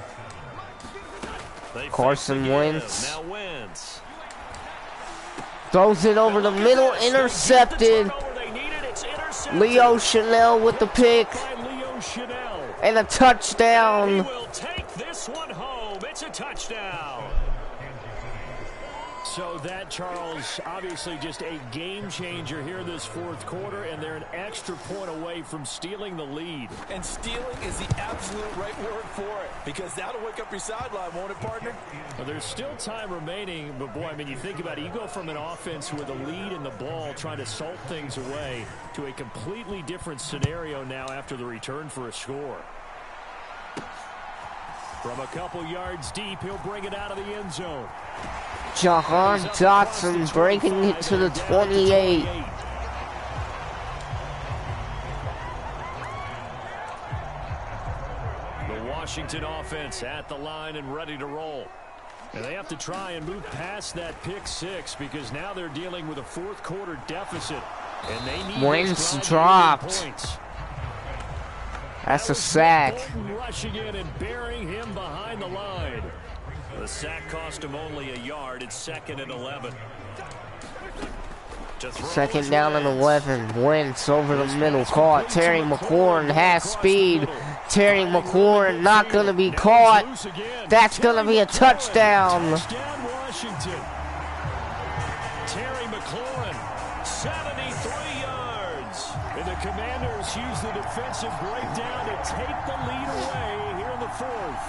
Carson Wentz. Now Wentz. Throws it over the middle, intercepted. Leo Chanel with the pick. And a touchdown. He will take this one home. It's a touchdown. So that, Charles, obviously just a game changer here this fourth quarter, and they're an extra point away from stealing the lead. And stealing is the absolute right word for it, because that'll wake up your sideline, won't it, partner? Well, there's still time remaining, but boy, I mean, you think about it, you go from an offense with a lead in the ball trying to salt things away to a completely different scenario now after the return for a score. From a couple yards deep, he'll bring it out of the end zone. Jahan Dotson breaking it to the 28. The Washington offense at the line and ready to roll. And they have to try and move past that pick six because now they're dealing with a fourth quarter deficit. And they need Wentz dropped. That's a sack. Rushing in and burying him behind the line. The sack cost him only a yard. It's 2nd and 11. Second down and 11. Wentz over the middle. Caught. Terry McLaurin has speed. Terry McLaurin not going to be caught. That's going to be a touchdown. Touchdown, Washington. Terry McLaurin, 73 yards. And the Commanders use the defensive breakdown to take the lead away here in the fourth.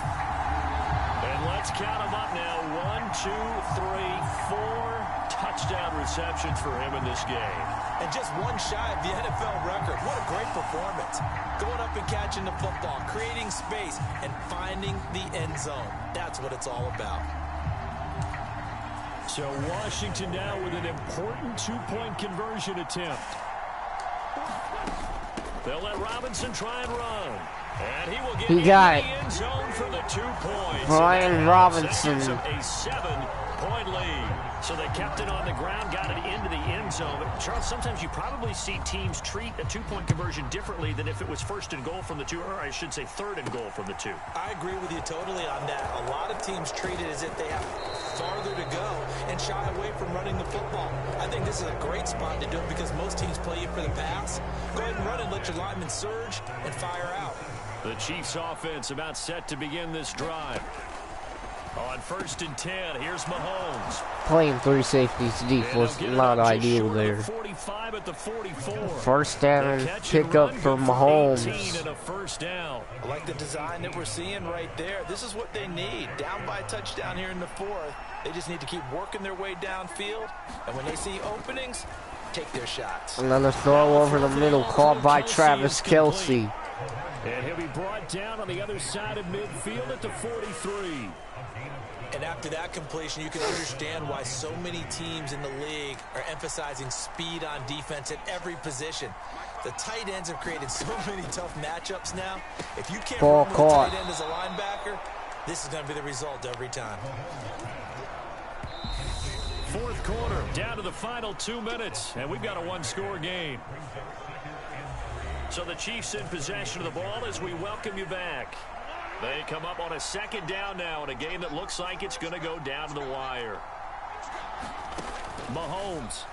And let's count them up now. 1, 2, 3, 4 touchdown receptions for him in this game. And just one shy of the NFL record. What a great performance. Going up and catching the football, creating space, and finding the end zone. That's what it's all about. So Washington now with an important two-point conversion attempt. They'll let Robinson try and run. And he will get in the end zone for the 2 points. Brian Robinson. A 7-point lead. So they kept it on the ground, got it into the end zone. But Charles, sometimes you probably see teams treat a two-point conversion differently than if it was 1st and goal from the 2, or I should say 3rd and goal from the 2. I agree with you totally on that. A lot of teams treat it as if they have farther to go and shy away from running the football. I think this is a great spot to do it because most teams play you for the pass. Go ahead and run and let your linemen surge and fire out. The Chiefs offense about set to begin this drive. On 1st and 10, here's Mahomes. Playing 3 safeties deep was not ideal there. 45 at the 44. First down and pick up for Mahomes. And a first down. I like the design that we're seeing right there. This is what they need. Down by a touchdown here in the 4th. They just need to keep working their way downfield. And when they see openings, take their shots. Another throw over the middle caught by Travis Kelce. And he'll be brought down on the other side of midfield at the 43. And after that completion, you can understand why so many teams in the league are emphasizing speed on defense at every position. The tight ends have created so many tough matchups now. If you can't run with a tight end as a linebacker, this is going to be the result every time. Fourth quarter, down to the final 2 minutes, and we've got a one-score game. So the Chiefs in possession of the ball as we welcome you back. They come up on a 2nd down now in a game that looks like it's going to go down to the wire. Mahomes.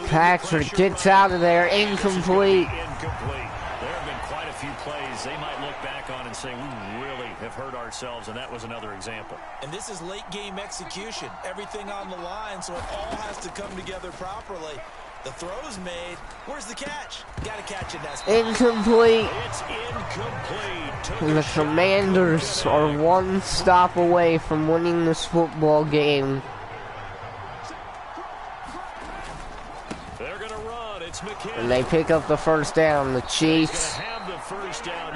Patrick gets out of there. Incomplete. Incomplete. There have been quite a few plays they might look back on and say, we really have hurt ourselves, and that was another example. And this is late game execution. Everything on the line, so it all has to come together properly. The throw's made. Where's the catch? Got to catch it. That's incomplete. It's incomplete. And the Commanders are one stop away from winning this football game. They're going to run. It's McKinnon. And they pick up the first down. The Chiefs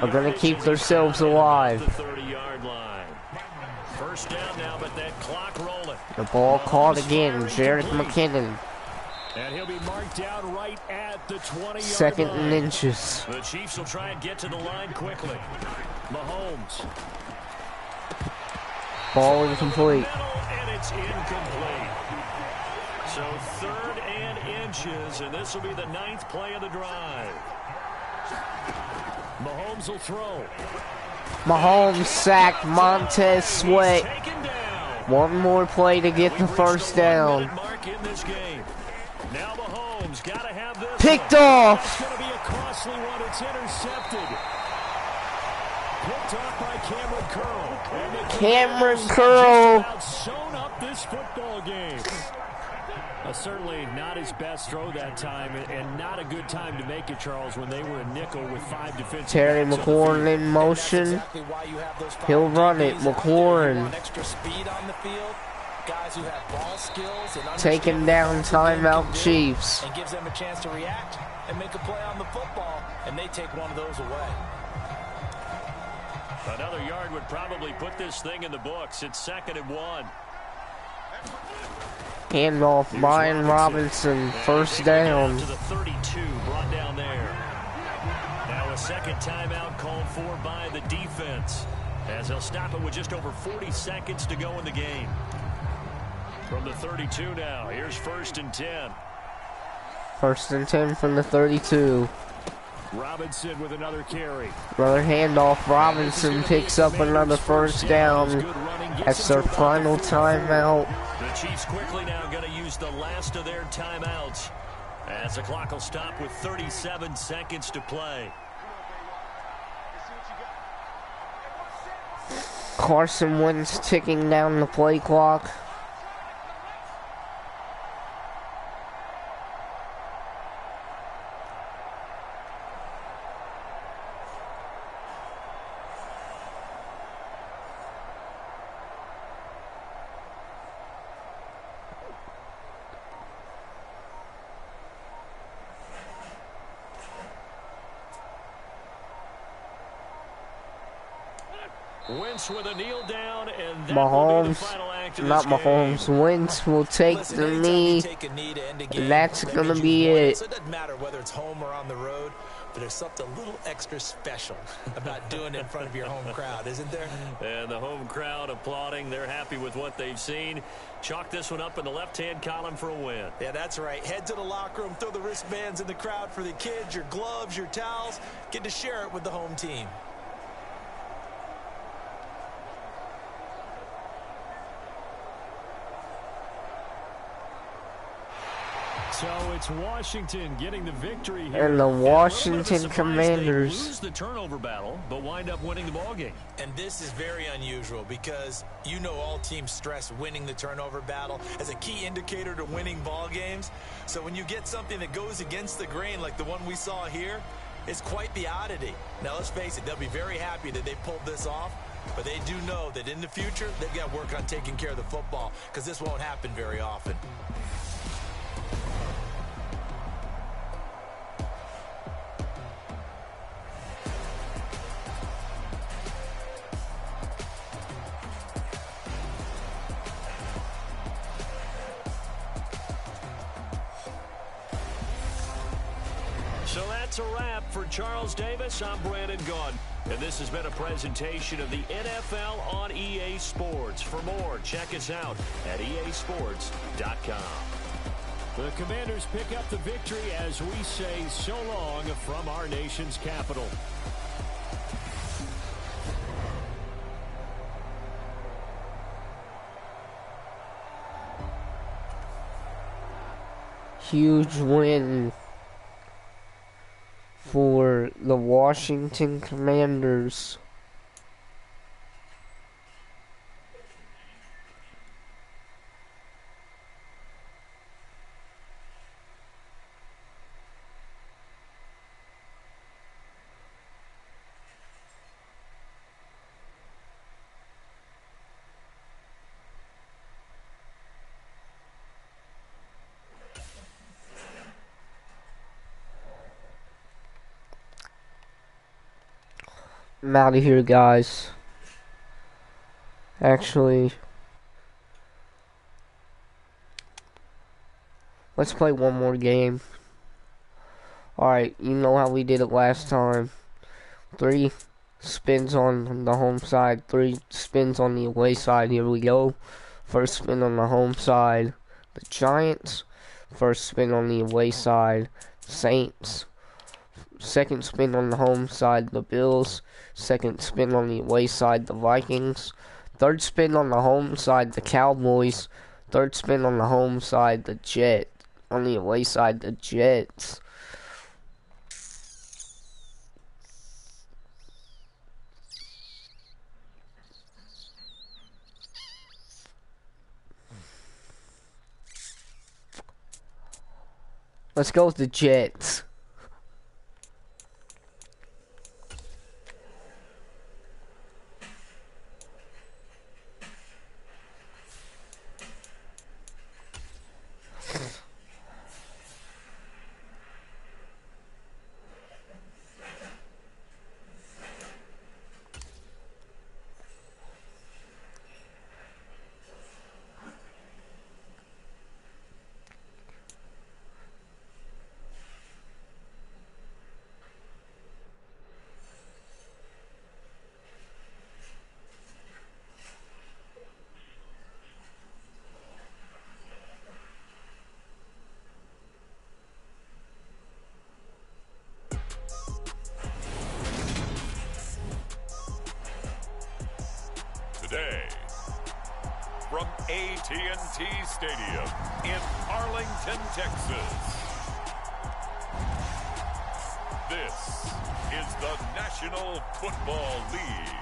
are going to keep themselves alive. The 30-yard line. First down now, but that clock rolling. The ball caught again. Jared McKinnon. And he'll be marked down right at the 20-yard line. 2nd and inches. The Chiefs will try and get to the line quickly. Mahomes. Ball incomplete. And it's incomplete. So 3rd and inches, and this will be the 9th play of the drive. Mahomes will throw. Mahomes sacked Montez Sweat. One more play to get the first down. Mark in this game. Now Mahomes got to have this. Picked one. off. It's going to be a costly one. It's intercepted. Picked off by Cameron Curl. Cameron Curl. Just about sewn up this football game. Certainly not his best throw that time, and not a good time to make it, Charles, when they were a nickel with 5 defensive Terry backs McLaurin in motion. Exactly why you have those He'll run it. DBs out there. You McLaurin want extra speed on the field. Guys who have ball skills and taking down timeout Chiefs. and gives them a chance to react and make a play on the football, and they take one of those away. Another yard would probably put this thing in the books. It's 2nd and 1. Handoff, Brian Robinson, first down. To the 32, brought down there. Now a second timeout called for by the defense, as they'll stop it with just over 40 seconds to go in the game. From the 32 now, here's 1st and 10. 1st and 10 from the 32. Robinson with another carry. Another handoff. Robinson picks up another first down. That's their final timeout. The Chiefs quickly now going to use the last of their timeouts, as the clock will stop with 37 seconds to play. Carson Wentz ticking down the play clock. Wentz with a kneel down, and that will be the Mahomes, final act of not this game. Mahomes, Wentz will take the knee, and that's going to be it. So it doesn't matter whether it's home or on the road, but there's something a little extra special about doing it in front of your home crowd, isn't there? And the home crowd applauding. They're happy with what they've seen. Chalk this one up in the left-hand column for a win. Yeah, that's right. Head to the locker room, throw the wristbands in the crowd for the kids, your gloves, your towels. Get to share it with the home team. So it's Washington getting the victory here. And the And a little bit of a Washington surprise, Commanders. They lose the turnover battle, but wind up winning the ball game. And this is very unusual because you know all teams stress winning the turnover battle as a key indicator to winning ball games. So when you get something that goes against the grain like the one we saw here, it's quite the oddity. Now let's face it, they'll be very happy that they pulled this off, but they do know that in the future they've got to work on taking care of the football because this won't happen very often. So that's a wrap for Charles Davis. I'm Brandon Gaudin, and this has been a presentation of the NFL on EA Sports. For more, check us out at easports.com. The Commanders pick up the victory as we say so long from our nation's capital. Huge win for the Washington Commanders. I'm out of here, guys. Actually, let's play one more game. Alright, you know how we did it last time. 3 spins on the home side, 3 spins on the away side. Here we go. First spin on the home side, the Giants. First spin on the away side, Saints. Second spin on the home side, the Bills. Second spin on the away side, the Vikings. Third spin on the home side, the Cowboys. Third spin on the home side, the Jets. On the away side, the Jets. Let's go with the Jets. Today, from AT&T Stadium in Arlington, Texas, this is the National Football League.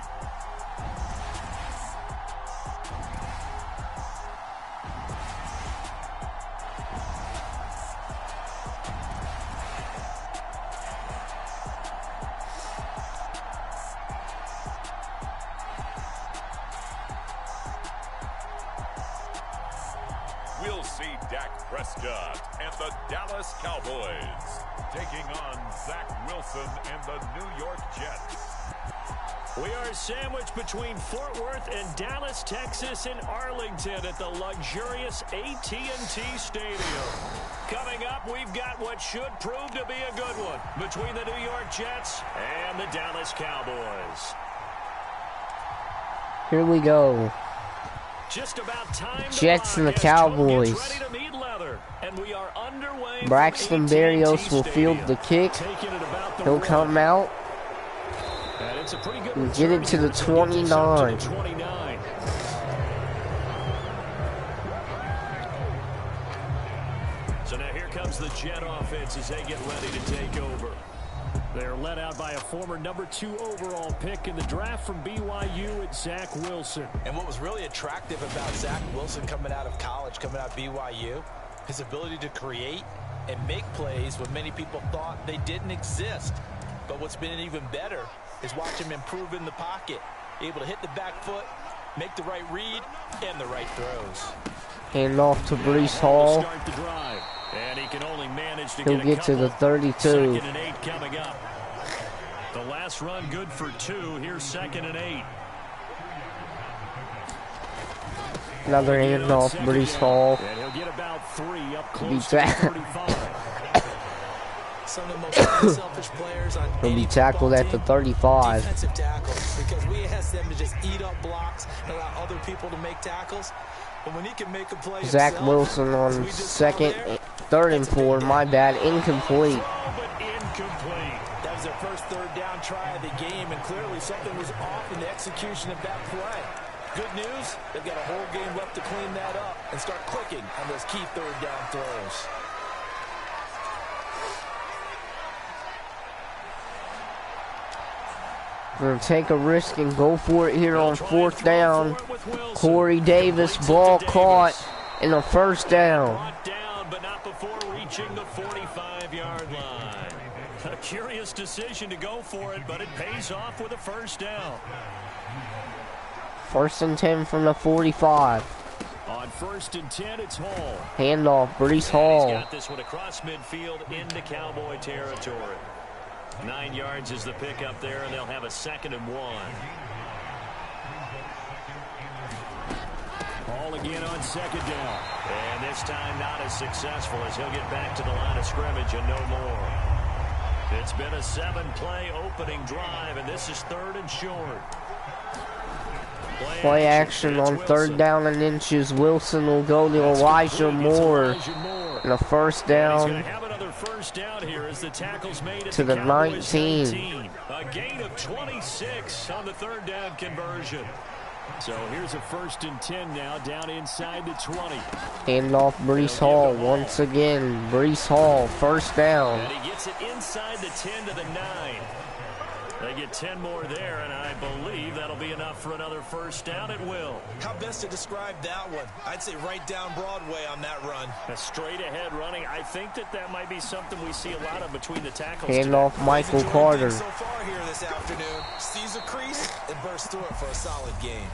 We'll see Dak Prescott and the Dallas Cowboys taking on Zach Wilson and the New York Jets. We are sandwiched between Fort Worth and Dallas, Texas, and Arlington at the luxurious AT&T Stadium. Coming up, we've got what should prove to be a good one between the New York Jets and the Dallas Cowboys. Here we go. Just about time. Jets and the Cowboys. Braxton Berrios will field the kick. He'll come out and get it to the 29. So now here comes the Jet offense as they get ready to take over. They're led out by a former #2 overall pick in the draft from BYU at Zach Wilson. And what was really attractive about Zach Wilson coming out of college, coming out of BYU, his ability to create and make plays when many people thought they didn't exist. But what's been even better is watch him improve in the pocket, able to hit the back foot, make the right read, and the right throws. Hand off to Breece Hall. Start the drive. And he can only manage to He'll get to the 32. 2nd and 8 coming up. The last run good for 2. Here's 2nd and 8. Another handoff, Breece Hall. And he'll get about 3 up close to the 35. Some of the most unselfish players on He'll be tackled at the 35. Defensive tackles, because we ask them to just eat up blocks and allow other people to make tackles. But when he can make a play Zach himself, Wilson on 3rd and 4. My bad, incomplete. But incomplete. that was their first 3rd down try of the game, and clearly something was off in the execution of that play. Good news, they've got a whole game left to clean that up and start clicking on those key 3rd down throws. Gonna take a risk and go for it here on 4th down. Corey Davis, ball caught, and a 1st down. Brought down, but not before reaching the 45-yard line. A curious decision to go for it, but it pays off with a 1st down. 1st and 10 from the 45. On 1st and 10, it's Hall. Handoff, Breece He's Hall. got this one across midfield into Cowboy territory. 9 yards is the pickup there, and they'll have a 2nd and 1. Hall again on 2nd down. And this time not as successful as he'll get back to the line of scrimmage and no more. It's been a 7-play opening drive, and this is 3rd and short. Play action on 3rd down and inches. Wilson will go to Elijah Moore. And a 1st down. 1st down here as the tackles made to the 19. A gain of 26 on the 3rd down conversion. So here's a 1st and 10 now, down inside the 20. Hand off Brees Hall once again. Brees Hall, first down. And he gets it inside the 10 to the 9. They get 10 more there, and I believe that'll be enough for another 1st down. It will. How best to describe that one? I'd say right down Broadway on that run. A straight ahead running. I think that might be something we see a lot of between the tackles. Hand off Michael Carter. So far here this afternoon, sees a crease and bursts through it for a solid gain.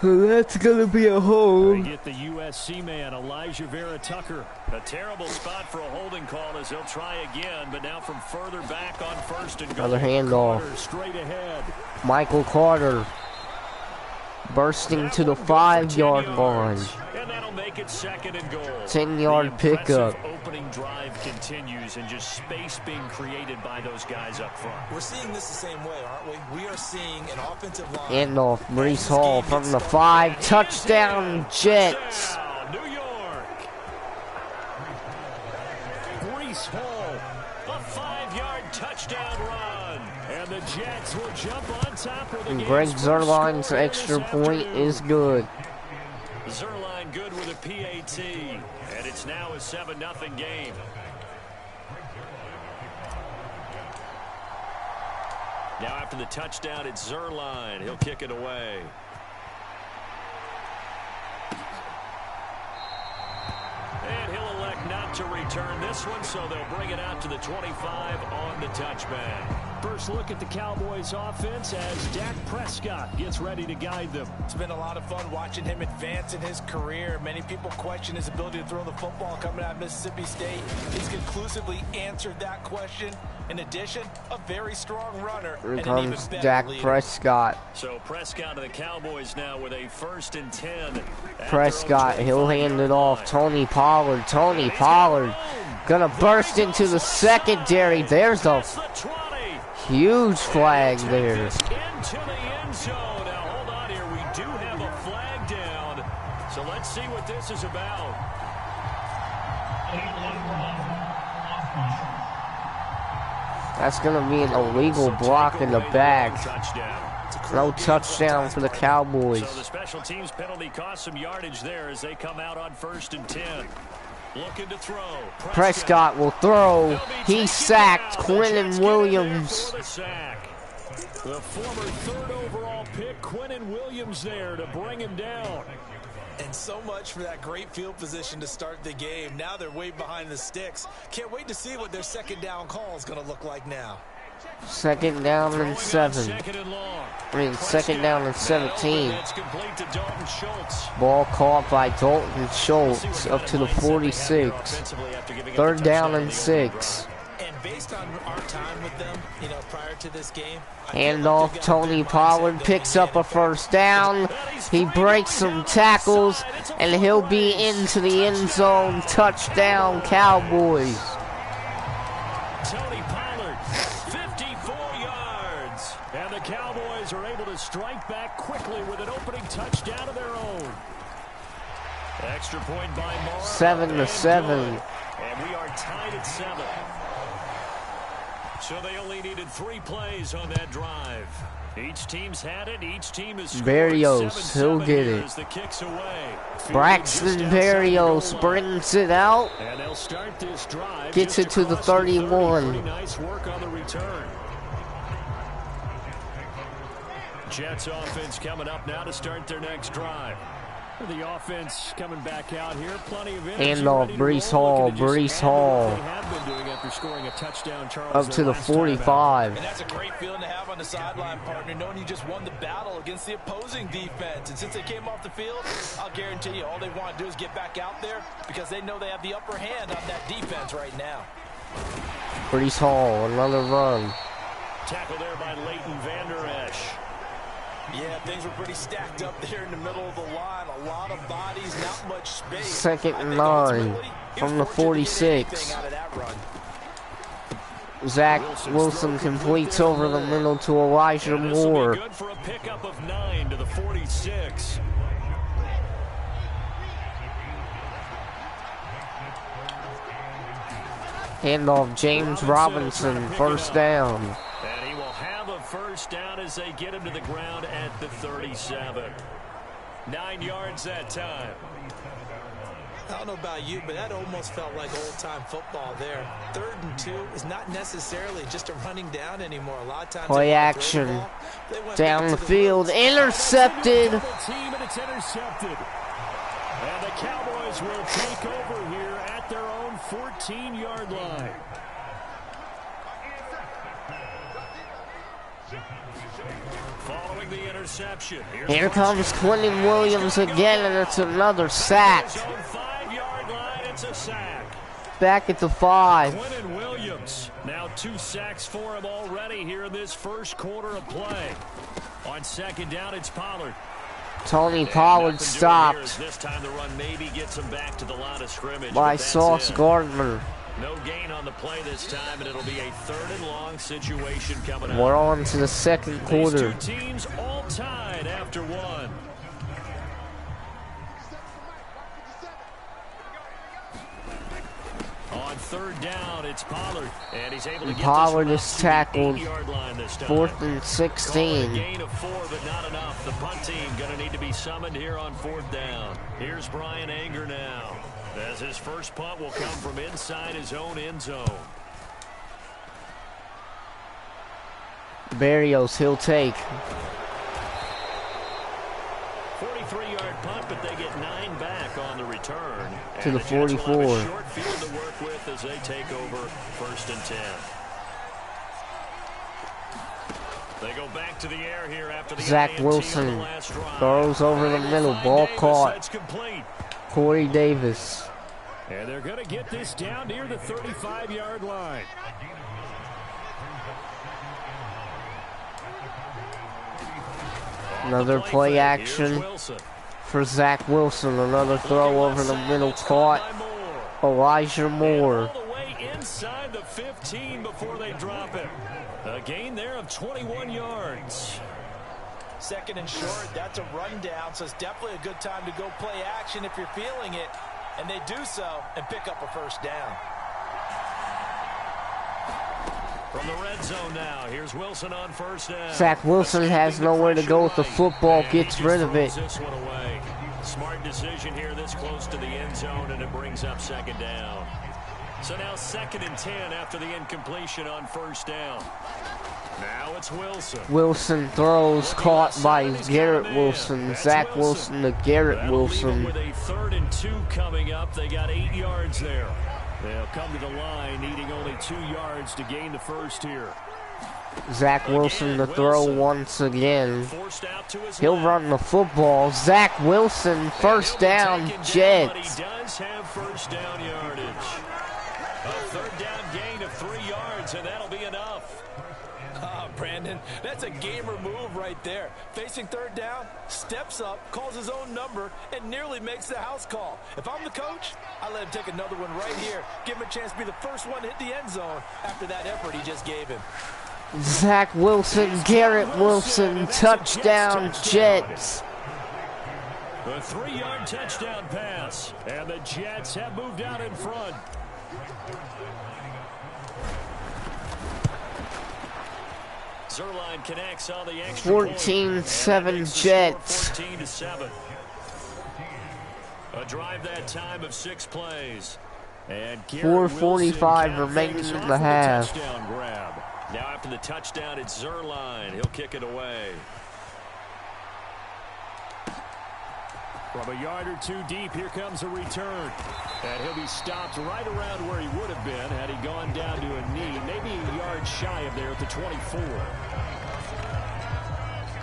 That's gonna be a hold. They get the USC man, Elijah Vera Tucker. A terrible spot for a holding call as they'll try again, but now from further back on 1st and goal. Another handoff. Straight ahead. Michael Carter bursting to the 5-yard line. And that'll make it 2nd and goal. 10-yard pickup. Opening drive continues and just space being created by those guys up front. We're seeing this the same way, aren't we? We are seeing an offensive line. Handoff, Brees Hall from the 5. Touchdown, Jets. New York. Brees Hall, a 5-yard touchdown run. And the Jets will jump on top of the game. Greg Zuerlein's extra point is good. Zuerlein good with a PAT. And it's now a 7-0 game. Now after the touchdown, it's Zuerlein. He'll kick it away. And he'll elect not to return this one, so they'll bring it out to the 25 on the touchback. First look at the Cowboys offense as Dak Prescott gets ready to guide them. It's been a lot of fun watching him advance in his career. Many people question his ability to throw the football coming out of Mississippi State. He's conclusively answered that question. In addition, a very strong runner. Here comes Dak Prescott. So Prescott to the Cowboys now with a 1st and 10. Prescott, he'll hand it off. Tony Pollard. Tony Pollard gonna burst into the secondary. There's a huge flag there. Into the end zone. Now hold on here. We do have a flag down. So let's see what this is about. That's gonna be an illegal block in the back. No touchdown for the Cowboys. So the special teams penalty cost some yardage there as they come out on 1st and 10. Looking to throw. Prescott will throw. He's sacked. Quinnen Williams. The former 3rd overall pick, Quinnen Williams, there to bring him down. And so much for that great field position to start the game. Now they're way behind the sticks. Can't wait to see what their 2nd down call is going to look like now. 2nd down and 7. I mean, 2nd down and 17. Ball caught by Dalton Schultz up to the 46. 3rd down and 6. And based on our time with them, prior to this game, Handoff, Tony Pollard picks up a 1st down. He breaks some tackles, and he'll be into the end zone. Touchdown, Cowboys. Tony Pollard, 54 yards. And the Cowboys are able to strike back quickly with an opening touchdown of their own. Extra point by Morrow. 7-7. And we are tied at 7. So they only needed 3 plays on that drive. Each team's had it. Each team is Berrios, he'll get it. The kicks away. Braxton Berrios brings it out. And they'll start this drive. Gets it to the 31. Pretty nice work on the return. Jets offense coming up now to start their next drive. The offense coming back out here. Plenty of energy. Handoff, Brees Hall. Brees Hall. Up to the 45. And that's a great feeling to have on the sideline, partner, knowing you just won the battle against the opposing defense. And since they came off the field, I'll guarantee you all they want to do is get back out there because they know they have the upper hand on that defense right now. Brees Hall, another run. Tackle there by Leighton Vander Esch. Yeah, things were pretty stacked up there in the middle of the line. A lot of bodies, not much space. 2nd and 9 from the 46. Zach Wilson completes over the middle to Elijah Moore. Good for a pickup of 9 to the 46. Handoff James Robinson, first down. And he will have a first down as they get him to the ground at the 37. 9 yards that time. I don't know about you, but that almost felt like old-time football there. 3rd and 2 is not necessarily just a running down anymore. A lot of times play action. Down the field. Intercepted. Team, and it's intercepted. And the Cowboys will take over here at their own 14-yard line. Following the interception. Here comes Quentin Williams again, and it's another sack. 5-yard line, it's a sack. Back at the 5. Quentin Williams, now 2 sacks for him already here in this first quarter of play. On second down, it's Pollard. Tony Pollard stopped this time the run maybe gets him back to the line of scrimmage by Sauce Gardner. No gain on the play this time, and it'll be a 3rd and long situation coming up. We're on to the second quarter. These 2 teams all tied after 1. On 3rd down, it's Pollard, and he's able to get Pollard this is tackled. 8-yard line this time. 4th and A 16. gain of 4, but not enough. The punt team going to need to be summoned here on 4th down. Here's Brian Anger now, as his first punt will come from inside his own end zone. Barrios, he'll take. 43-yard punt, but they get 9 back on the return. To the Jets will have 44. a short field to work with as they take over 1st and 10. They go back to the air here after the Zach INT Wilson on the last drive. throws over the middle. Ball Davis, caught. that's complete. Corey Davis. And they're going to get this down near the 35-yard line. Another play action for Zach Wilson. Another throw over the middle caught. Elijah Moore. All the way inside the 15 before they drop it. A gain there of 21 yards. 2nd and short, that's a rundown, so it's definitely a good time to go play action if you're feeling it. And they do so and pick up a first down. From the red zone now, here's Wilson on first down. Zach Wilson has nowhere to go with the football, gets rid of it. This one away. Smart decision here this close to the end zone, and it brings up 2nd down. So now 2nd and 10 after the incompletion on first down. Now it's Wilson. Wilson throws, caught by Garrett Wilson. Zach Wilson to Garrett Wilson. With a 3rd and 2 coming up, they got 8 yards there. They'll come to the line, needing only 2 yards to gain the first here. Zach Wilson to throw once again. Forced out to his He'll left. run the football. Zach Wilson, first down, Jets. He does have first down yardage. A 3rd down gain of 3 yards, and that'll be enough. Brandon, that's a gamer move right there. Facing 3rd down, steps up, calls his own number, and nearly makes the house call. If I'm the coach, I let him take another one right here. Give him a chance to be the first one to hit the end zone after that effort he just gave him. Zach Wilson, Garrett Wilson, touchdown, Jets. A 3-yard touchdown pass, and the Jets have moved out in front. Zerline connects on the extra 14-7 Jets. 14-7. A drive that time of 6 plays. And 4:45 remaining in the half. Touchdown grab. Now after the touchdown, it's Zerline. He'll kick it away. From a yard or 2 deep, here comes a return. And he'll be stopped right around where he would have been had he gone down to a knee, maybe a yard shy of there at the 24.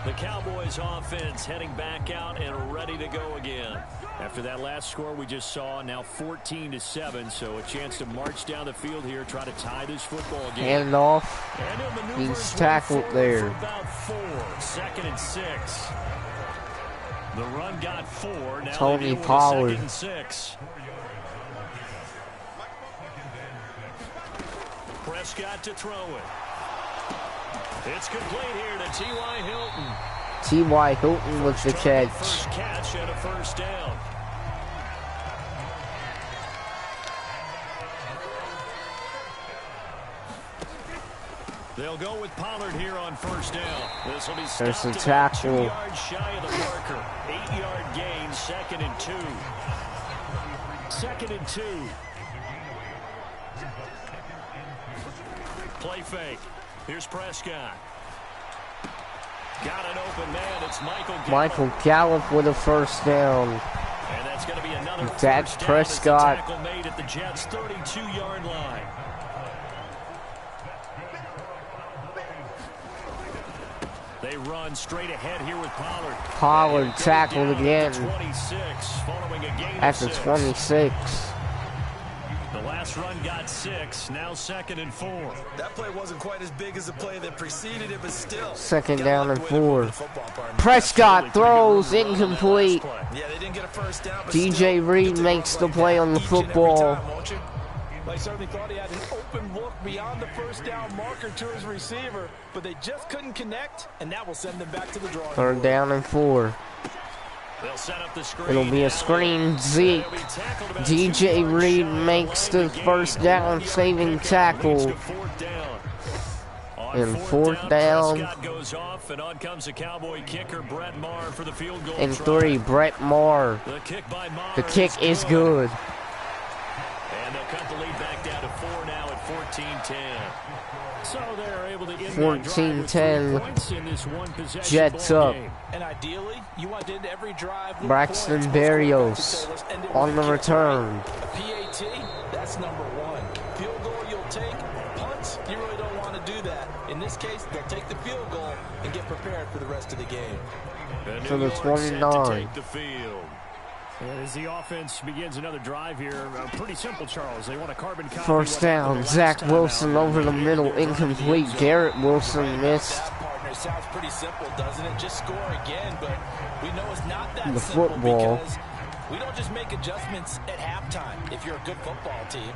The Cowboys offense heading back out and ready to go again. After that last score we just saw, now 14-7, so a chance to march down the field here, try to tie this football game. Hand off. He's tackled there. About 4, 2nd and 6. The run got 4. Now Tony Pollard. 2nd and 6. Prescott to throw it. It's complete here to T.Y. Hilton. T.Y. Hilton with the catch. First catch and a first down. They'll go with Pollard here on first down. This will be There's stopped the about 2 tackle. yards shy of the marker. 8-yard gain, 2nd and 2. 2nd and 2. Play fake. Here's Prescott. Got an open man. It's Michael Gallup with a first down. And that's going to be another Dak first down Prescott. as the tackle made at the Jets' 32-yard line. They run straight ahead here with Pollard. Pollard tackled again 26, following a gain at the of 6. 26. The last run got 6. Now 2nd and 4. That play wasn't quite as big as the play that preceded it, but still. 2nd down and 4. Prescott throws incomplete. Yeah, they didn't get a first down, but DJ Reed makes the play on the football. They certainly thought he had an open look beyond the first down marker to his receiver, but they just couldn't connect, and that will send them back to the drawing board. 3rd down and 4. They'll set up the screen. It'll be a screen. Zeke. DJ Reed makes the first down saving tackle. And 4th down. Prescott goes off, and on comes the Cowboy kicker, Brett Maher, for the field goal. And try. 3, Brett Maher. The kick by Maher. The kick is good. And they'll cut the lead back down to 4 now at 14-10. So they're able to end 14-10. points in this one possession Jets ball up. game. And ideally, you want to end every drive with Braxton points. Berrios on the return. A PAT, that's number 1. Field goal you'll take. Punts, you really don't want to do that. In this case, they'll take the field goal and get prepared for the rest of the game. To the 29. And as the offense begins another drive here, pretty simple, Charles. They want a carbon copy. First down, Zach Wilson over the middle, incomplete. Garrett Wilson missed That, partner, sounds pretty simple, doesn't it? Just score again, but we know it's not that the simple football. because we don't just make adjustments at halftime if you're a good football team.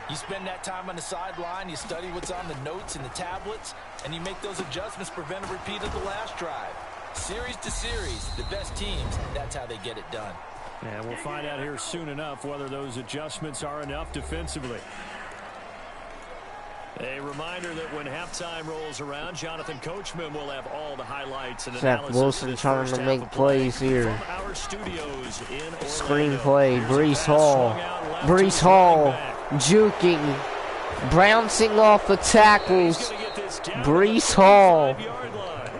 You spend that time on the sideline, you study what's on the notes and the tablets, and you make those adjustments, prevent a repeat of the last drive. Series to series, the best teams, that's how they get it done. And we'll find out here soon enough whether those adjustments are enough defensively. A reminder that when halftime rolls around, Jonathan Coachman will have all the highlights and Zach analysis. Wilson trying to make plays here. From our studios in Orlando. Screenplay, Here's a Brees pass Hall. swung out left Brees to Hall running back. juking, bouncing off the He's tackles. gonna get this down Brees to the Hall. 35-yard line.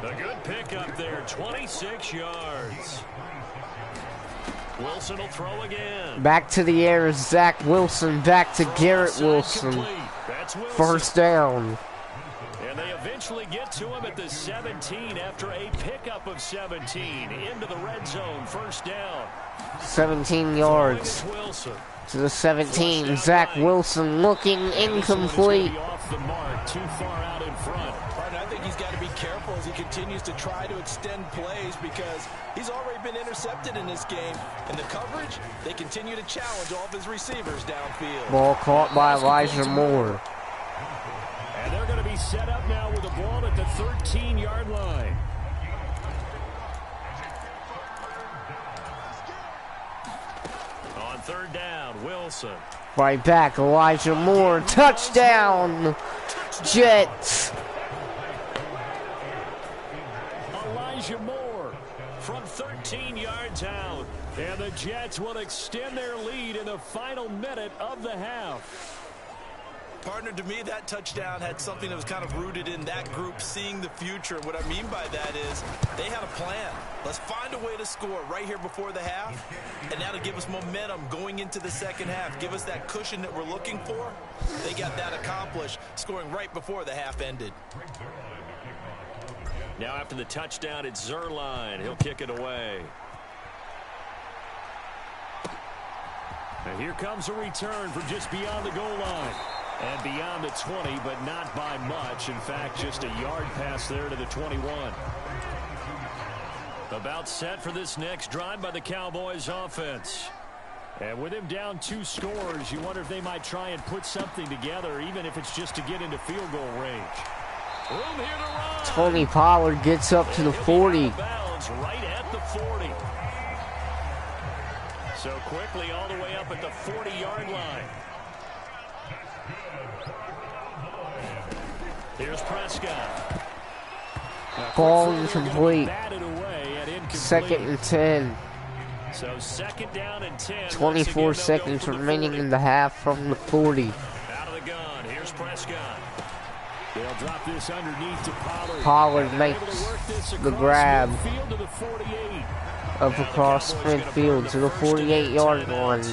A good pickup there, 26 yards. Wilson will throw again. Back to the air is Zach Wilson. Back to Garrett Wilson. That's Wilson. First down. And they eventually get to him at the 17 after a pickup of 17 into the red zone. First down. 17 yards Throwing is Wilson. to the 17. Zach Wilson looking incomplete. Off the mark, too far out in front. Partner, I think he's got to be careful as he continues to try to extend plays because he's already been intercepted in this game. And the coverage, they continue to challenge all of his receivers downfield. Ball caught by Elijah Moore. And they're going to be set up now with a ball at the 13-yard line. On 3rd down, Wilson. Right back, Elijah Moore. Touchdown, Jets. Elijah Moore from 13 yards out. And the Jets will extend their lead in the final minute of the half. Partner, to me, that touchdown had something that was kind of rooted in that group seeing the future. What I mean by that is they had a plan. Let's find a way to score right here before the half, and that'll give us momentum going into the second half. Give us that cushion that we're looking for. They got that accomplished, scoring right before the half ended. Now after the touchdown, it's Zerline. He'll kick it away. And here comes a return from just beyond the goal line. And beyond the 20, but not by much. In fact, just a yard pass there to the 21. About set for this next drive by the Cowboys offense. And with him down 2 scores, you wonder if they might try and put something together, even if it's just to get into field goal range. Room here to run. Tony Pollard gets up to the 40. Bounds right at the 40. So quickly all the way up at the 40-yard line. Here's Prescott. Ball incomplete. 2nd and 10. So 2nd down and 10. 24 seconds remaining in the half from the 40. Out of the gun. Here's Prescott. They'll drop this underneath to Pollard. Pollard makes the grab of across midfield to the 48-yard line.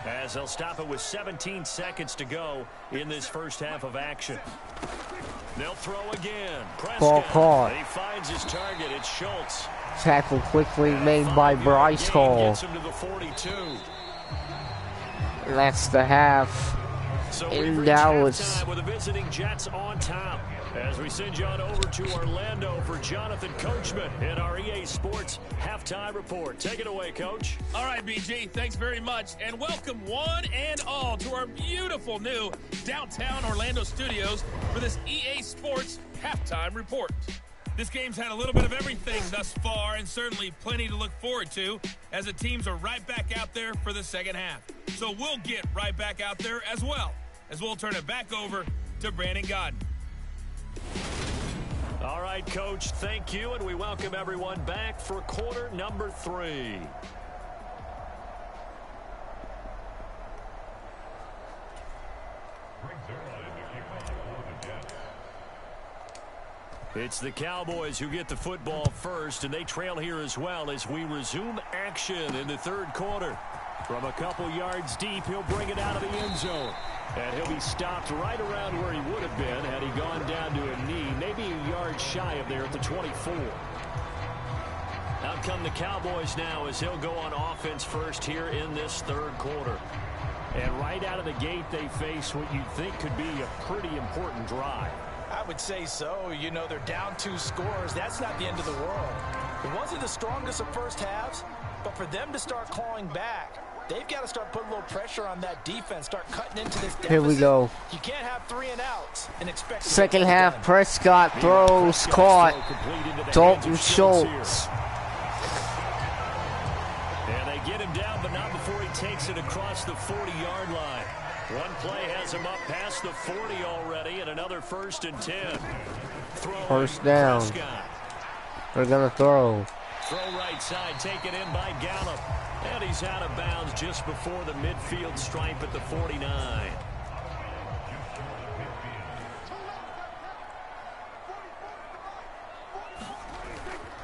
As they'll stop it with 17 seconds to go in this first half of action. They'll throw again. Prescott. Ball caught. He finds his target. It's Schultz. Tackle quickly made by Bryce Hall. Gets him to the 42. And that's the half. So In Dallas. With the visiting Jets on top. As we send you on over to Orlando for Jonathan Coachman in our EA Sports Halftime Report. Take it away, Coach. All right, BG, thanks very much. And welcome one and all to our beautiful new downtown Orlando studios for this EA Sports Halftime Report. This game's had a little bit of everything thus far, and certainly plenty to look forward to as the teams are right back out there for the second half. So we'll get right back out there as well, as we'll turn it back over to Brandon Godden. All right, Coach, thank you, and we welcome everyone back for quarter number 3. It's the Cowboys who get the football first, and they trail here as well as we resume action in the third quarter. From a couple yards deep, he'll bring it out of the end zone. And he'll be stopped right around where he would have been had he gone down to a knee, maybe a yard shy of there at the 24. Out come the Cowboys now as he'll go on offense first here in this third quarter. And right out of the gate, they face what you'd think could be a pretty important drive. I would say so. You know, they're down 2 scores. That's not the end of the world. It wasn't the strongest of first halves, but for them to start clawing back, they've got to start putting a little pressure on that defense, start cutting into this deficit. Here we go. You can't have 3 and outs and expect Second half, Prescott throws, caught. Dalton Schultz. And they get him down, but not before he takes it across the 40-yard line. One play has him up past the 40 already, and another 1st and 10. First down. Prescott. They're going to throw. Throw right side, taken in by Gallup. And he's out of bounds just before the midfield stripe at the 49.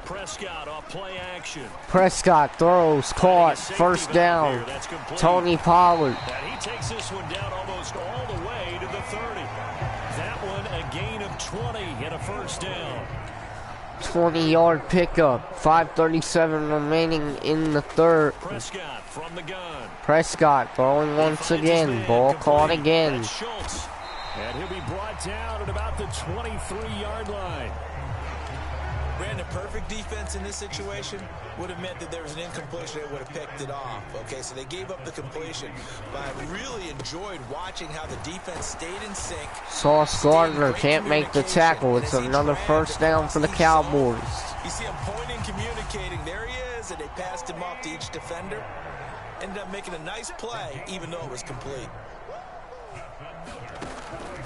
Prescott off play action. Prescott throws, caught. First down. Tony Pollard. And he takes this one down almost all the way to the 30. That one a gain of 20 and a first down. 20-yard pickup. 5:37 remaining in the third. Prescott from the gun. Prescott throwing once again. Ball caught again. Schultz. And he'll be brought down at about the 23-yard line. Brandon, perfect defense in this situation would have meant that there was an incompletion that would have picked it off. Okay, so they gave up the completion. But I really enjoyed watching how the defense stayed in sync. Sauce Gardner can't make the tackle. It's another first down for the Cowboys. You see him pointing, communicating. There he is, and they passed him off to each defender. Ended up making a nice play, even though it was complete.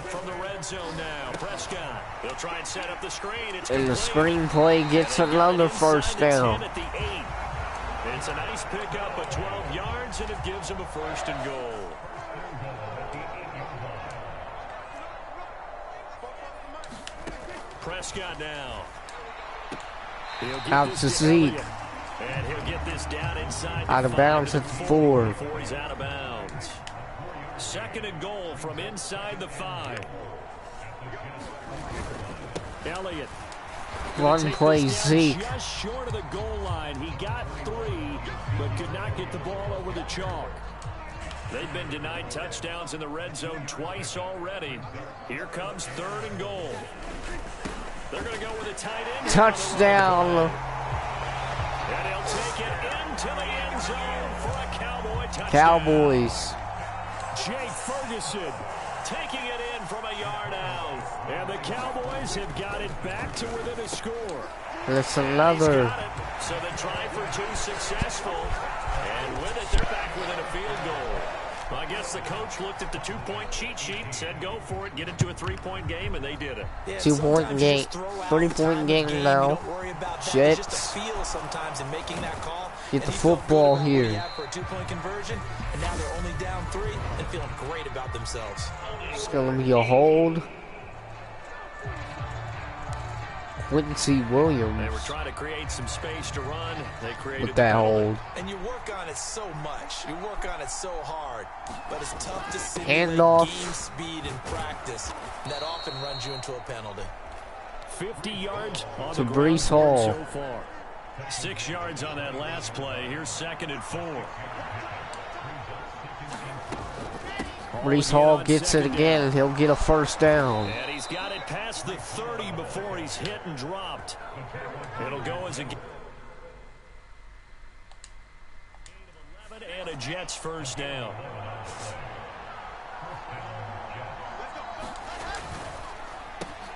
From the red zone now, Prescott. They'll try and set up the screen. And the screen play gets another first down. At the 8. It's a nice pickup of 12 yards, and it gives him a 1st and goal. Prescott now. Out to Zeke. And he'll get this down inside. Out of bounds at the 4. Before he's out of bounds. 2nd and goal from inside the 5. Elliott. Run play Zeke. Just short of the goal line. He got 3, but could not get the ball over the chalk. They've been denied touchdowns in the red zone twice already. Here comes 3rd and goal. They're going to go with a tight end. Touchdown. And he'll take it into the end zone for a Cowboy touchdown. Cowboys. Jake Ferguson taking it in from a yard out. And the Cowboys have got it back to within a score. That's another. So the try for 2 successful. And with it, they're back within a field goal. Well, I guess guess the coach looked at the two-point cheat sheet, said go for it, get into a three-point game, and they did it. Yeah, 2-point game, 3-point game now. Jets sometimes in making that call. get the football here. For a two-point conversion, and now they're only down 3 and feeling great about themselves. It's going to be a hold. Quincy Williams. They were trying to create some space to run. They created with that hold. And you work on it so much. You work on it so hard. But it's tough to simulate game speed in practice. And that often runs you into a penalty. 50 yards on to the Breece Hall. So far. 6 yards on that last play. Here's 2nd and 4. Breece Hall gets it again, and he'll get a first down. And he's got it past the 30 before he's hit and dropped. It'll go as a gain of 11 and a Jets first down.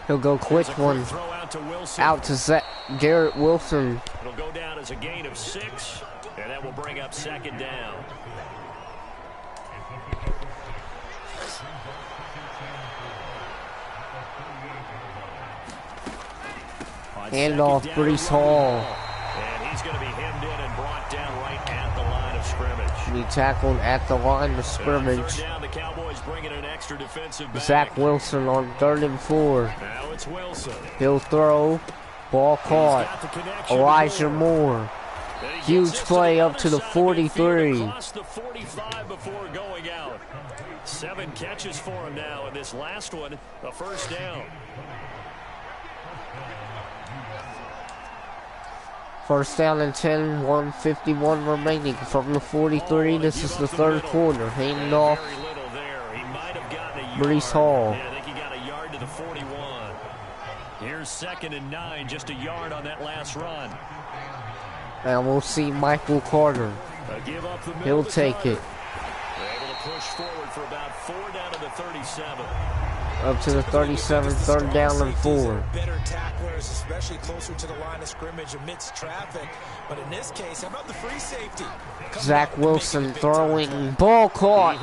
He'll go quick one out to Garrett Wilson. It'll go down as a gain of 6, and that will bring up 2nd down. Hand off Breece Hall. And he's going to be hemmed in and brought down right at the line of scrimmage. Be tackled at the line of scrimmage. Down, the Cowboys bringing an extra defensive back. Zach Wilson on 3rd and 4. Now it's Wilson. He'll throw. Ball caught. Elijah Moore. Huge play up to the 43. Across the 45 before going out. 7 catches for him now, and this last one, a first down. First down and 10, 1:51 remaining from the 43. This is the 3rd quarter. Handing off Breece Hall. Yeah, I think he got a yard to the 41. Here's 2nd and 9, just a yard on that last run. And we'll see Michael Carter. He'll take it. Able to push forward for about 4 down to the 37. Up to the 37, 3rd down and 4. Better tacklers, especially closer to the line of scrimmage amidst traffic. But in this case, how about the free safety? Zach Wilson throwing. Ball caught.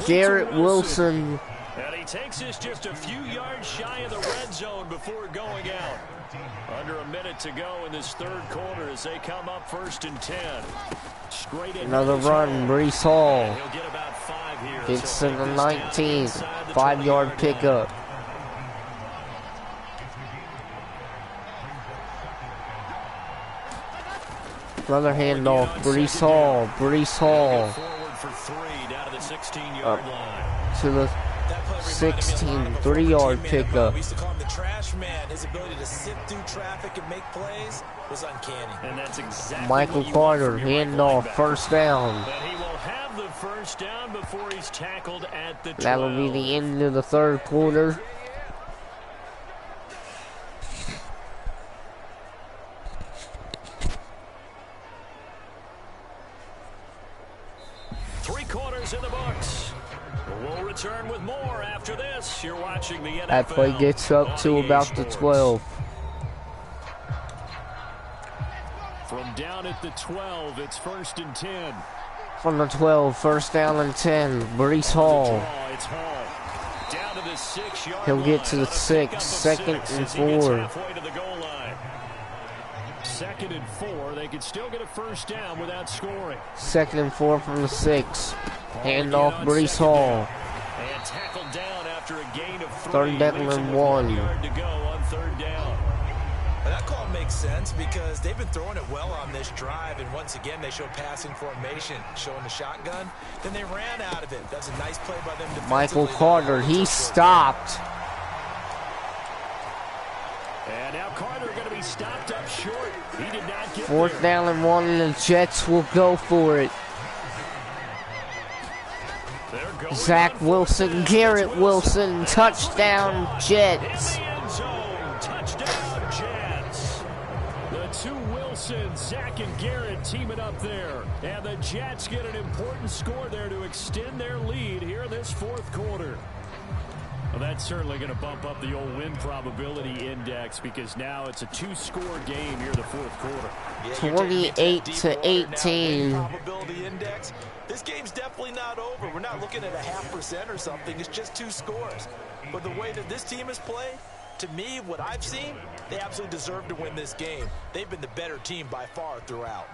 Garrett Wilson. And he takes this just a few yards shy of the red zone before going out. Under a minute to go in this 3rd quarter as they come up 1st and 10. Another run, Breece Hall. He'll get about 5 here. Gets to the 19, 5-yard pickup. Another handoff, Breece Hall. Breece Hall. Forward for 3 down to the 16-yard line. To the 16, 3-yard pickup. We used to call him the trash man. His ability to sift through traffic and make plays was uncanny. And that's exactly Michael Carter, handoff, first down. But he will have the first down before he's tackled at the 12. That'll be the end of the 3rd quarter. Three quarters in the books. We'll return with more after this. You're watching the NFL. That play gets up to about the 12. From down at the 12, it's 1st and 10. From the 12, first down and 10, Breece Hall. It's Hall. Down to the 6-yard He'll get line. to the 6, 2nd and 4. Halfway to the goal line. 2nd and 4. They could still get a first down without scoring. 2nd and 4 from the 6. Hand off Breece Hall. And tackled down after a gain of 3. 3rd down and 1. Yard to go on 3rd down. That call makes sense because they've been throwing it well on this drive, and once again they show passing formation, showing the shotgun. Then they ran out of it. That's a nice play by them defensively. Michael Carter, he stopped. And now Carter going to be stopped up short. He did not get 4th down and 1, and the Jets will go for it. Zach Wilson, Garrett Wilson, touchdown Jets. Touchdown Jets. The 2 Wilsons, Zach and Garrett teaming up there. And the Jets get an important score there to extend their lead here in this 4th quarter. Well, that's certainly going to bump up the old win probability index because now it's a 2-score game here in the fourth quarter. Yeah, 28-18. Probability index. This game's definitely not over. We're not looking at a 0.5% or something. It's just 2 scores. But the way that this team has played, to me, what I've seen, they absolutely deserve to win this game. They've been the better team by far throughout.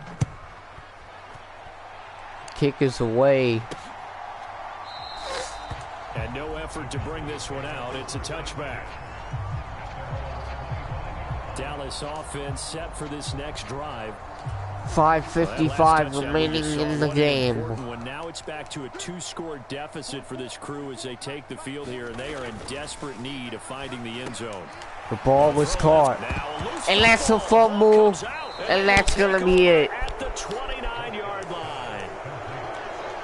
Kick is away. And no effort to bring this one out. It's a touchback. Dallas offense set for this next drive. 5:55 remaining in the game. Now it's back to a 2-score deficit for this crew as they take the field here, and they are in desperate need of finding the end zone. The ball was caught. And that's a fumble. And that's going to be it. At the 29-yard line.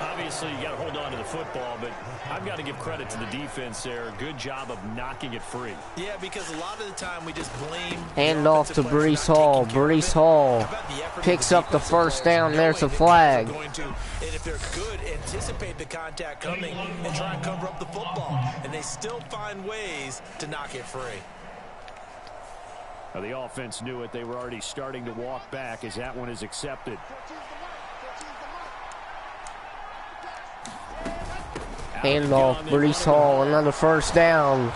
Obviously, you got to hold on to the football, but I've got to give credit to the defense there. Good job of knocking it free. Yeah, because a lot of the time we just blame. Hand off to Breece Hall. Breece Hall picks up the first down. There's a flag. And if they're good, anticipate the contact coming and try and cover up the football. And they still find ways to knock it free. Now, the offense knew it. They were already starting to walk back as that one is accepted. Hand off, Breece Hall, another first down.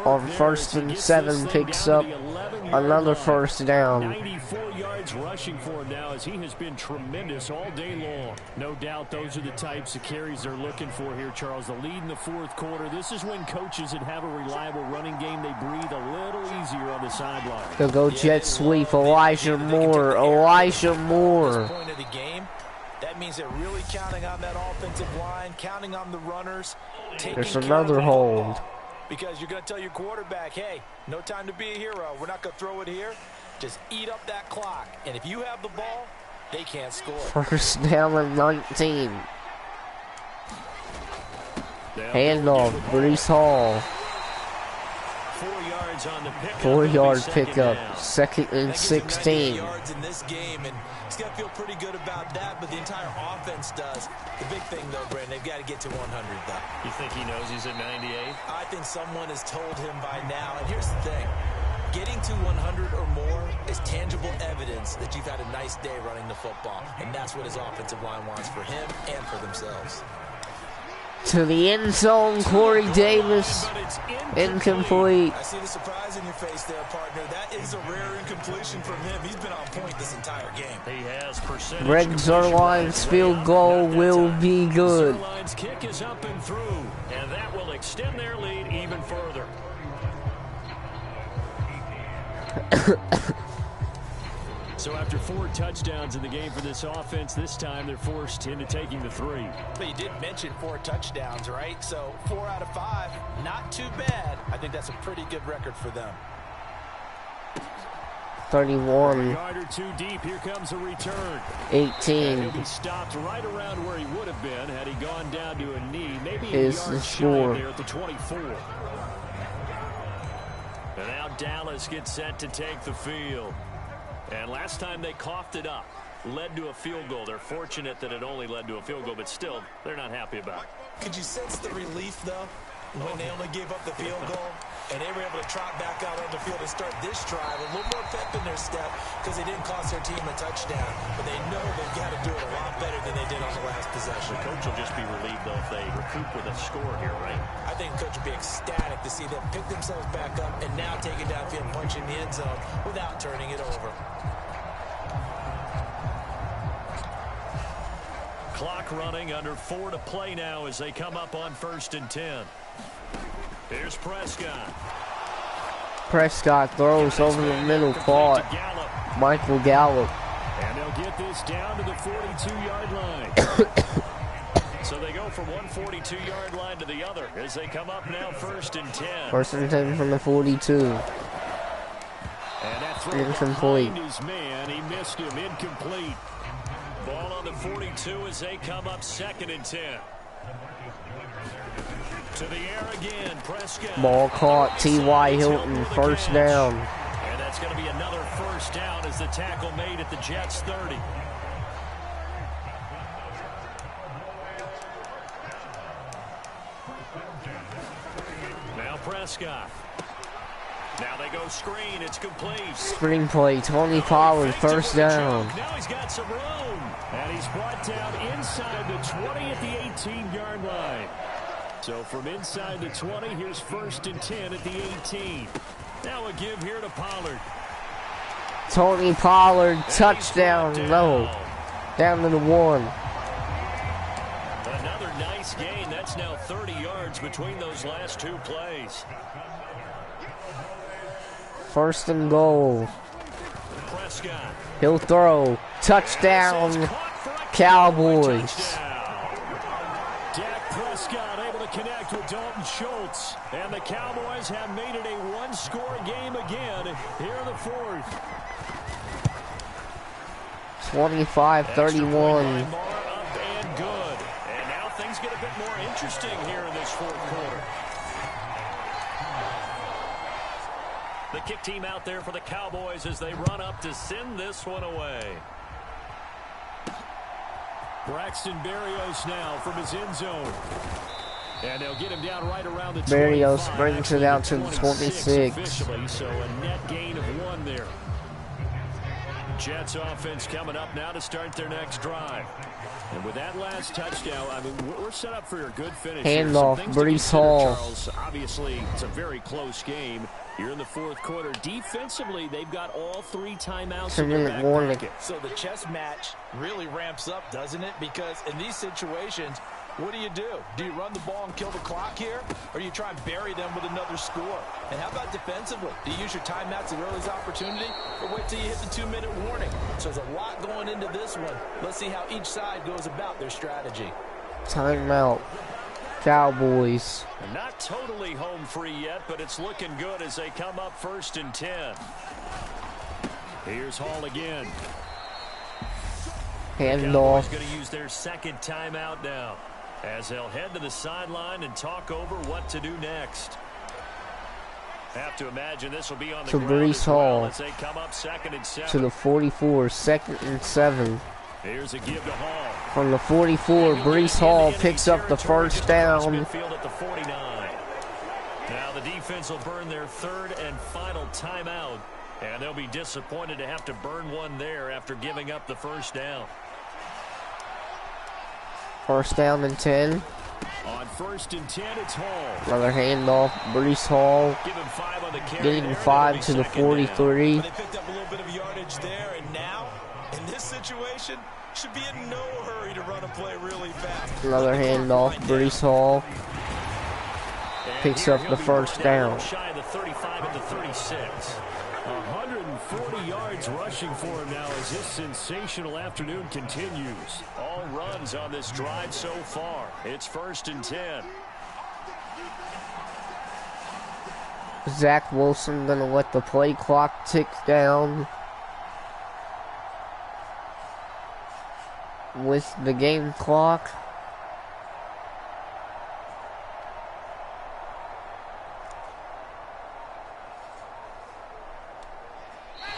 On 1st and 7 picks up another first down. 94 yards rushing for him now as he has been tremendous all day long. No doubt those are the types of carries they're looking for here, Charles. The lead in the fourth quarter. This is when coaches that have a reliable running game, they breathe a little easier on the sideline. They'll go jet sweep, Elijah Moore. Elijah Moore. Point of the game. That means they're really counting on that offensive line, counting on the runners. There's another hold. Because you're going to tell your quarterback, hey, no time to be a hero. We're not going to throw it here. Just eat up that clock. And if you have the ball, they can't score. First down and 19. Handoff, Breece Hall. 4 yards on the pickup. 4-yard pickup. 2nd and 16. Yards in this game, and he's got to feel pretty good about that, but the entire offense does. The big thing, though, Brandon, they've got to get to 100, though. You think he knows he's at 98? I think someone has told him by now, and here's the thing. Getting to 100 or more is tangible evidence that you've had a nice day running the football, and that's what his offensive line wants for him and for themselves. To the end zone, Corey Davis. Incomplete. I see the surprise in your face there, partner. That is a rare incompletion from him. He's been on point this entire game. He has percentage. Greg Zuerlein's field goal will be good. Zuerlein's kick is up and through, and that will extend their lead even further. So after 4 touchdowns in the game for this offense, this time they're forced into taking the 3. But you did mention 4 touchdowns, right? So 4 out of 5, not too bad. I think that's a pretty good record for them. 31. A yard or 2 deep, here comes a return. 18. He'll be stopped right around where he would have been had he gone down to a knee. Maybe Is the score. there at the 24. And now Dallas gets set to take the field. And last time they coughed it up, led to a field goal. They're fortunate that it only led to a field goal, but still, they're not happy about it. Could you sense the relief, though, when they only gave up the field goal? And they were able to trot back out on the field and start this drive. A little more pep in their step because they didn't cost their team a touchdown. But they know they've got to do it a lot better than they did on the last possession. The coach will just be relieved, though, if they recoup with a score here, right? I think the coach will be ecstatic to see them pick themselves back up and now take it downfield and punch in the end zone without turning it over. Clock running, under 4 to play now as they come up on 1st and 10. Here's Prescott. Prescott throws over the middle, caught. Michael Gallup. And they'll get this down to the 42-yard line. So they go from one 42-yard line to the other as they come up now 1st and 10. 1st and 10 from the 42. And that throw Incomplete. behind his man, he missed him, incomplete. Ball on the 42 as they come up 2nd and 10. To the air again, Prescott. Ball caught, T.Y. Hilton, first down. And that's going to be another first down as the tackle made at the Jets' 30. Prescott. Now they go screen. It's complete. Screenplay, Tony Pollard, first down. Now he's got some room. And he's brought down inside the 20 at the 18-yard line. So from inside the 20, here's 1st and 10 at the 18. Now a give here to Pollard. Tony Pollard, touchdown, no. Down to the 1. Another nice gain. That's now 30 yards between those last 2 plays. 1st and goal. Prescott. He'll throw. Touchdown, Cowboys. Dak Prescott able to connect with Dalton Schultz. And the Cowboys have made it a one-score game again here in the 4th. 25-31. Up and good. And now things get a bit more interesting here in this 4th quarter. The kick team out there for the Cowboys as they run up to send this one away. Braxton Berrios now from his end zone. And they'll get him down right around the 25. Berrios brings it out to the 26. Officially, so a net gain of 1 there. Jets offense coming up now to start their next drive. And with that last touchdown, I mean, we're set up for a good finish. Handoff, Breece Hall. Charles, obviously, it's a very close game. Here in the 4th quarter, defensively, they've got all 3 timeouts in their back pocket. So the chess match really ramps up, doesn't it? Because in these situations, what do? Do you run the ball and kill the clock here? Or do you try and bury them with another score? And how about defensively? Do you use your timeouts at early's opportunity? Or wait till you hit the 2-minute warning? So there's a lot going into this one. Let's see how each side goes about their strategy. Timeout, Cowboys. Not totally home free yet, but it's looking good as they come up 1st and 10. Here's Hall again. Handoff. Going to use their 2nd timeout now as they'll head to the sideline and talk over what to do next. Have to imagine this will be on the ground Breece Hall. as they come up 2nd and 7. To the 44, 2nd and 7. Here's a give to Hall. From the 44, Breece Hall picks up the 1st down. Midfield at the 49. Now the defense will burn their 3rd and final timeout. And they'll be disappointed to have to burn one there after giving up the 1st down. 1st down and 10. On 1st and 10, it's Hall. Another handoff, Breece Hall. Give him 5 on the carry. Getting 5 to the 43. They picked up a little bit of yardage there, and now, in this situation, should be in no hurry to run a play really fast. Another handoff, Breece Hall. Picks up the 1st down. Shy of the 35 at the 36. 140 yards rushing for him now as this sensational afternoon continues. All runs on this drive so far. It's 1st and 10. Zach Wilson gonna let the play clock tick down with the game clock.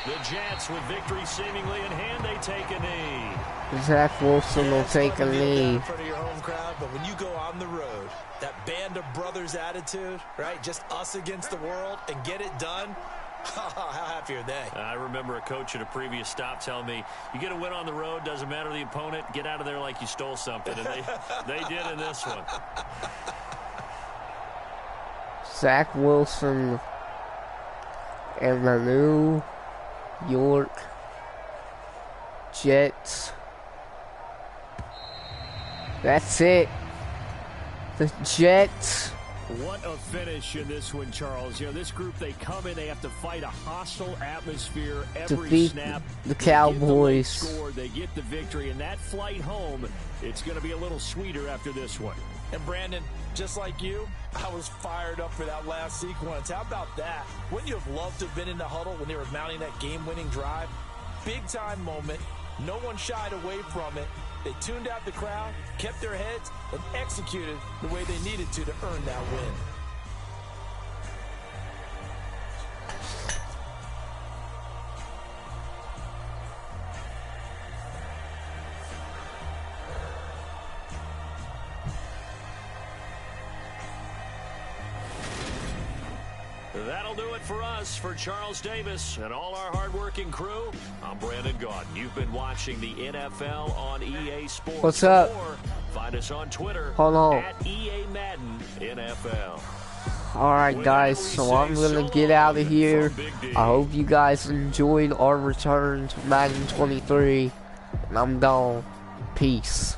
The Jets with victory seemingly in hand, they take a knee. Zach Wilson will take a knee. In front of your home crowd, but when you go on the road, that band of brothers attitude, right? Just us against the world and get it done. How happy are they? I remember a coach at a previous stop telling me, you get a win on the road, doesn't matter the opponent, get out of there like you stole something. And they did in this one. Zach Wilson and the New York Jets. That's it. The Jets. What a finish in this one, Charles. You know, this group, they come in, they have to fight a hostile atmosphere every Defeat snap. the Cowboys. Score, they get the victory, and that flight home, it's going to be a little sweeter after this one. And Brandon, just like you, I was fired up for that last sequence. How about that? Wouldn't you have loved to have been in the huddle when they were mounting that game-winning drive? Big-time moment. No one shied away from it. They tuned out the crowd, kept their heads, and executed the way they needed to earn that win. That'll do it for us. For Charles Davis and all our hardworking crew, I'm Brandon Gaudin. You've been watching the NFL on EA Sports. What's up? Find us on Twitter Hold on. at EA Madden NFL. Alright guys, so I'm gonna get out of here. I hope you guys enjoyed our return to Madden 23. And I'm gone. Peace.